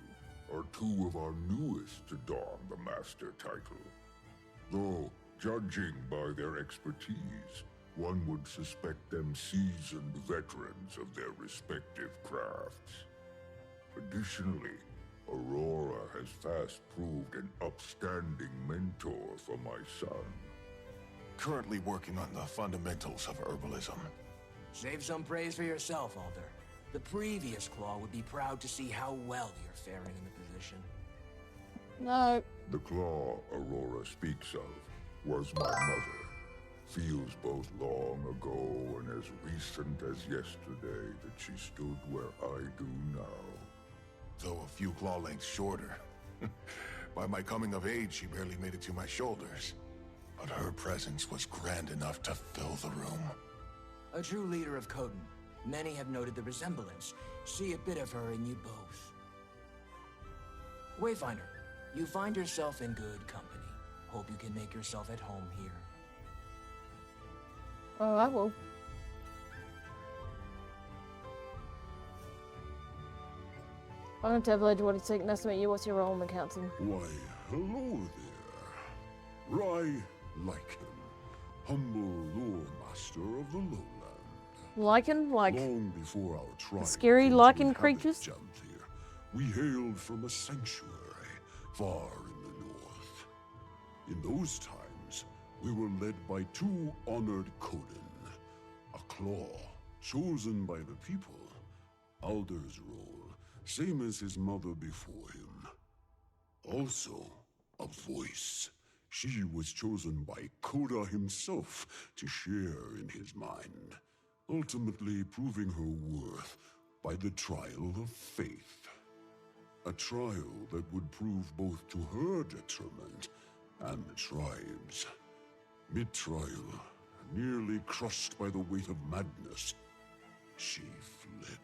are 2 of our newest to don the Master title. Though, judging by their expertise, one would suspect them seasoned veterans of their respective crafts. Additionally, Aurora has fast proved an upstanding mentor for my son. Currently working on the fundamentals of herbalism. Save some praise for yourself, Alder. The previous Claw would be proud to see how well you're faring in the position. No. The Claw Aurora speaks of was my mother. Feels both long ago and as recent as yesterday that she stood where I do now. Though a few claw lengths shorter. By my coming of age, she barely made it to my shoulders. But her presence was grand enough to fill the room. A true leader of Coden. Many have noted the resemblance. See a bit of her in you both. Wayfinder, you find yourself in good company. Hope you can make yourself at home here. Oh, I will. Welcome to Village. What is it? Nice to meet you. What's your role in the council? Why, hello there. Rai Lycan, humble lore master of the lowland. Lycan? Like long before our tribe scary Lycan creatures? Janthir, we hailed from a sanctuary far in the north. In those times, we were led by 2 honored Coden. A claw, chosen by the people. Alder's role, same as his mother before him. Also, a voice. She was chosen by Koda himself to share in his mind, ultimately proving her worth by the trial of faith. A trial that would prove both to her detriment and the tribe's. Mid-trial, nearly crushed by the weight of madness, she fled.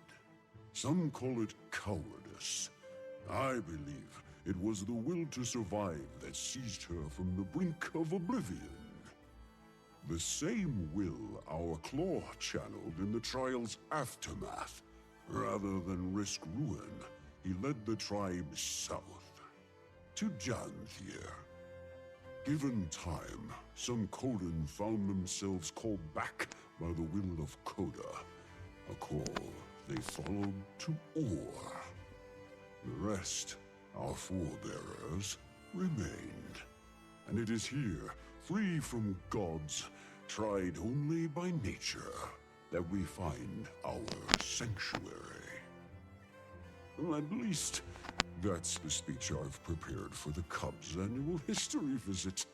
Some call it cowardice. I believe it was the will to survive that seized her from the brink of oblivion. The same will our Claw channeled in the trial's aftermath. Rather than risk ruin, he led the tribe south, to Janthir. Given time, some Coden found themselves called back by the will of Coda, a call they followed to Ur. The rest, our forebearers, remained. And it is here, free from gods, tried only by nature, that we find our sanctuary. Well, at least, that's the speech I've prepared for the Cubs' annual history visit.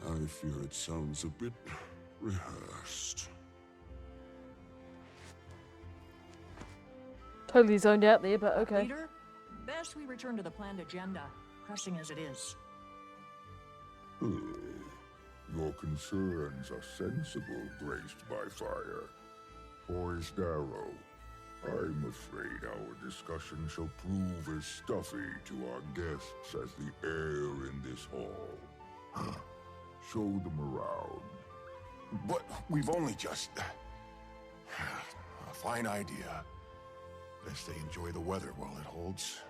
I fear it sounds a bit rehearsed. Totally zoned out there, but okay. Leader, best we return to the planned agenda, pressing as it is. Your concerns are sensible, graced by fire. Poised arrow. I'm afraid our discussion shall prove as stuffy to our guests as the air in this hall. Show them around. But we've only just... A fine idea. Best they enjoy the weather while it holds.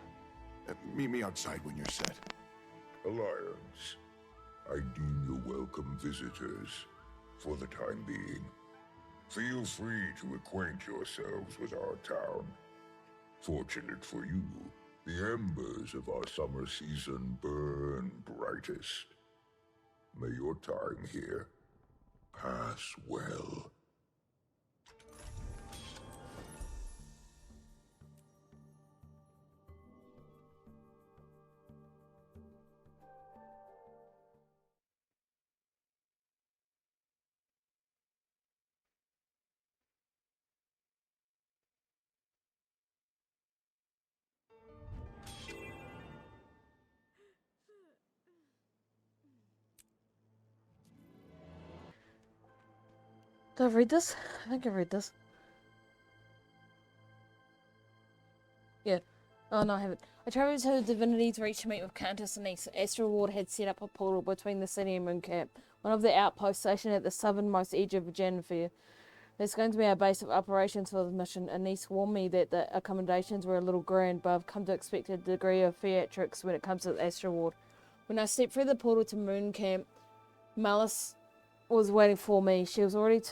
Meet me outside when you're set. Alliance, I deem you welcome visitors, for the time being. Feel free to acquaint yourselves with our town. Fortunate for you, the embers of our summer season burn brightest. May your time here pass well. Did I read this? I think I read this. Yeah. Oh no, I haven't. I traveled to the Divinity's Reach to meet with Countess Anise. Astral Ward had set up a portal between the city and Mooncamp, one of the outposts stationed at the southernmost edge of Janthir. It's going to be our base of operations for the mission. Anise warned me that the accommodations were a little grand, but I've come to expect a degree of theatrics when it comes to the Astral Ward. When I stepped through the portal to Mooncamp, Malice was waiting for me. She was already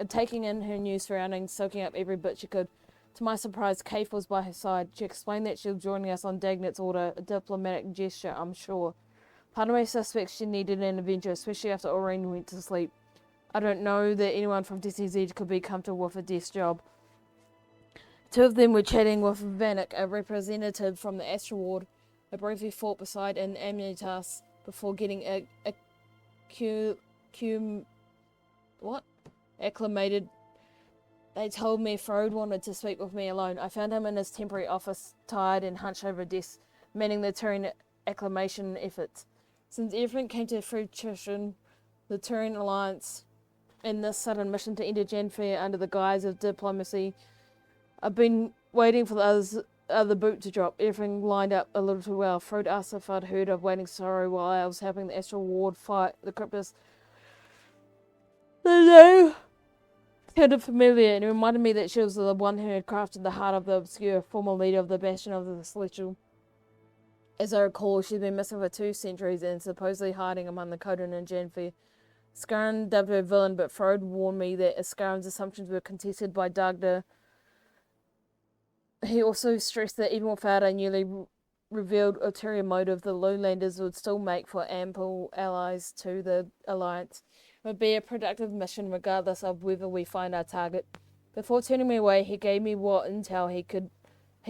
taking in her new surroundings, soaking up every bit she could. To my surprise, Kaif was by her side. She explained that she was joining us on Dagnet's order, a diplomatic gesture, I'm sure. Part of me suspects she needed an adventure, especially after Aurene went to sleep. I don't know that anyone from DCZ could be comfortable with a desk job. Two of them were chatting with Vanek, a representative from the Astral Ward. I briefly fought beside an Amnitas before getting acclimated. They told me Frode wanted to speak with me alone. I found him in his temporary office, tired and hunched over a desk, manning the Tyrian acclimation efforts. Since everything came to fruition, the Tyrian alliance, in this sudden mission to enter Janthir under the guise of diplomacy, I've been waiting for the other boot to drop. Everything lined up a little too well. Frode asked if I'd heard of Waiting Sorrow while I was helping the Astral Ward fight the Cryptus. The name sounded familiar, and it reminded me that she was the one who had crafted the Heart of the Obscure, former leader of the Bastion of the Celestial. As I recall, she'd been missing for 2 centuries and supposedly hiding among the Coden and Janthir. Scarran dubbed her villain, but Frode warned me that Scarran's assumptions were contested by Dagda. He also stressed that even without a newly revealed ulterior motive, the Lowlanders would still make for ample allies to the Alliance. It would be a productive mission regardless of whether we find our target. Before turning me away, he gave me what intel he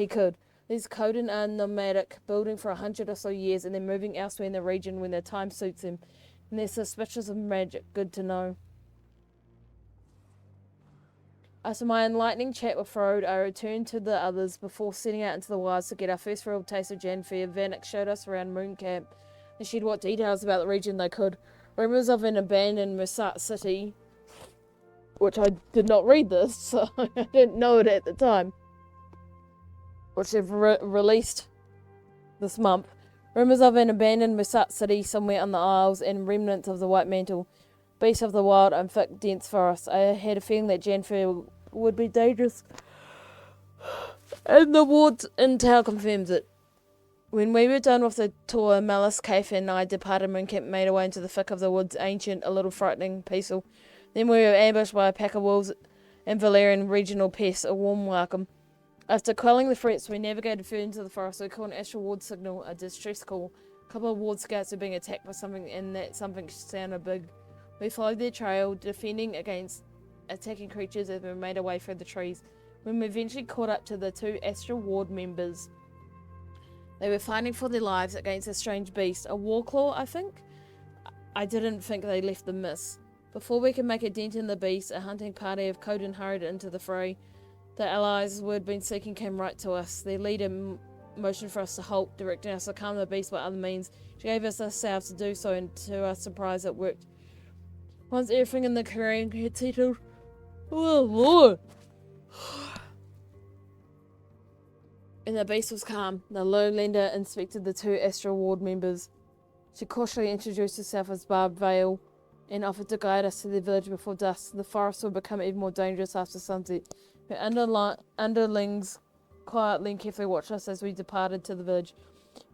could. These Coden are nomadic, building for 100 or so years and then moving elsewhere in the region when their time suits them. And they're suspicious of magic. Good to know. After my enlightening chat with Frode, I returned to the others before setting out into the wilds to get our first real taste of Janthir. Vanek showed us around Moon Camp and shared what details about the region they could. Rumors of an abandoned Musat city, which I did not read this, so I didn't know it at the time, which they've released this month. Rumors of an abandoned Musat city somewhere on the Isles and remnants of the White Mantle, beasts of the wild and thick, dense forests. I had a feeling that Janthir would be dangerous, and the ward's intel confirms it. When we were done with the tour, Malice, Kaif and I departed Mooncamp and made our way into the thick of the woods, ancient, a little frightening, peaceful. Then we were ambushed by a pack of wolves and Valerian regional pests, a warm welcome. After quelling the threats, we navigated further into the forest. We called an astral ward signal, a distress call. A couple of ward scouts were being attacked by something, and that something sounded big. We followed their trail, defending against attacking creatures as we made our way through the trees. When we eventually caught up to the two astral ward members, they were fighting for their lives against a strange beast, a warclaw, I think? I didn't think they left the miss. Before we could make a dent in the beast, a hunting party of Coden hurried into the fray. The allies we had been seeking came right to us. Their leader motioned for us to halt, directing us to calm the beast by other means. She gave us ourselves to do so, and to our surprise it worked. Once everything in the clearing had settled, oh Lord! And the beast was calm, the lowlander inspected the two astral ward members. She cautiously introduced herself as Barb Vale and offered to guide us to the village before dusk. The forest would become even more dangerous after sunset. Her underlings quietly and carefully watched us as we departed to the village.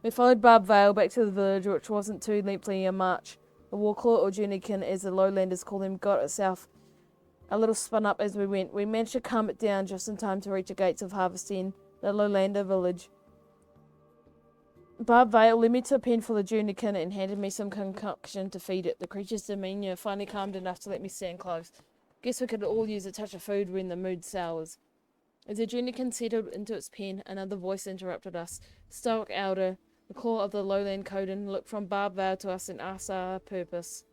We followed Barb Vale back to the village, which wasn't too lengthy a march. The Warclaw, or Journeykin as the lowlanders call them, got itself a little spun up as we went. We managed to calm it down just in time to reach the gates of Harvest End, the lowlander village. Barb Vale led me to a pen for the Journeykin and handed me some concoction to feed it. The creature's demeanour finally calmed enough to let me stand close. Guess we could all use a touch of food when the mood sours. As the Journeykin settled into its pen, another voice interrupted us. Stoic Elder, the claw of the lowland Coden, looked from Barb Vale to us and asked our purpose.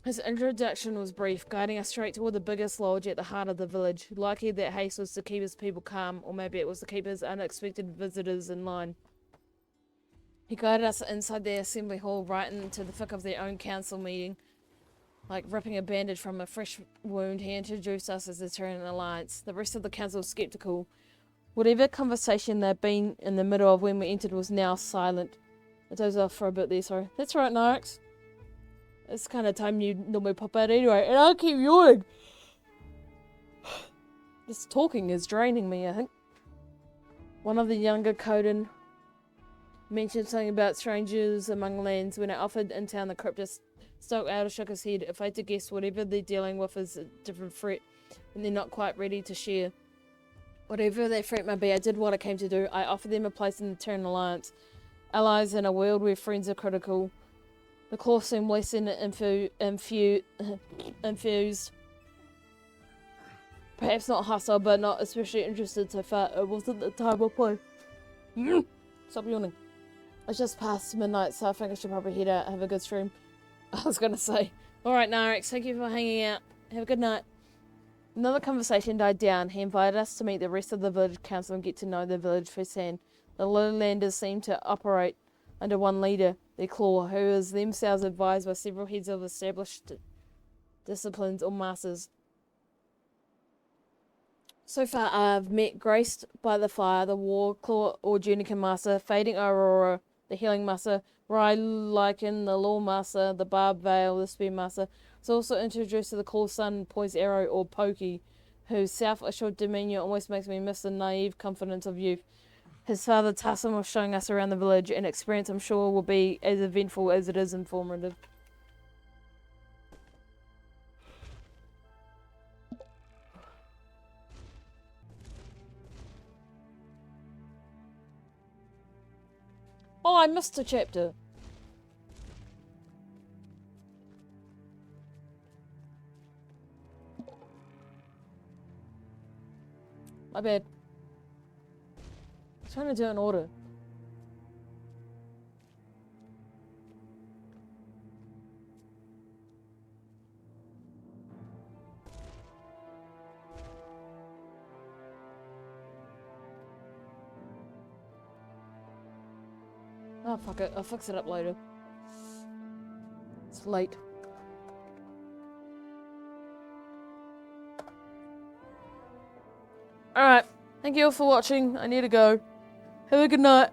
His introduction was brief, guiding us straight toward the biggest lodge at the heart of the village. Likely that haste was to keep his people calm, or maybe it was to keep his unexpected visitors in line. He guided us inside the assembly hall, right into the thick of their own council meeting. Like ripping a bandage from a fresh wound, he introduced us as the Tyrian Alliance. The rest of the council was sceptical. Whatever conversation they'd been in the middle of when we entered was now silent. I dozed off for a bit there, sorry. That's right, Narix. It's kind of time you normally pop out anyway, and I'll keep yawning. This talking is draining me, I think. One of the younger Coden mentioned something about strangers among lands. When I offered in town, the cryptist Stoke Elder shook his head. If I had to guess, whatever they're dealing with is a different threat, and they're not quite ready to share. Whatever that threat may be, I did what I came to do. I offered them a place in the Tyrian Alliance. Allies in a world where friends are critical. The claw seemed less than infused. Perhaps not hostile, but not especially interested so far. It wasn't the time or place. Stop yawning. It's just past midnight, so I think I should probably head out, have a good stream. I was going to say. Alright, Narix, thank you for hanging out. Have a good night. Another conversation died down. He invited us to meet the rest of the village council and get to know the village firsthand. The lowlanders seemed to operate under one leader, their claw, who is themselves advised by several heads of established disciplines or masters. So far, I've met Graced by the Fire, the Warclaw or Journeykin Master, Fading Aurora, the Healing Master, Rai Lycan, the Law Master, the Barb Vale, the Spear Master. I was also introduced to the Claw Son, Poise Arrow, or Pokey, whose self-assured demeanour almost makes me miss the naive confidence of youth. His father Tassim was showing us around the village, an experience I'm sure will be as eventful as it is informative. Oh, I missed a chapter. My bad. I'm trying to do it in order. Oh, fuck it. I'll fix it up later. It's late. Alright. Thank you all for watching. I need to go. Have a good night.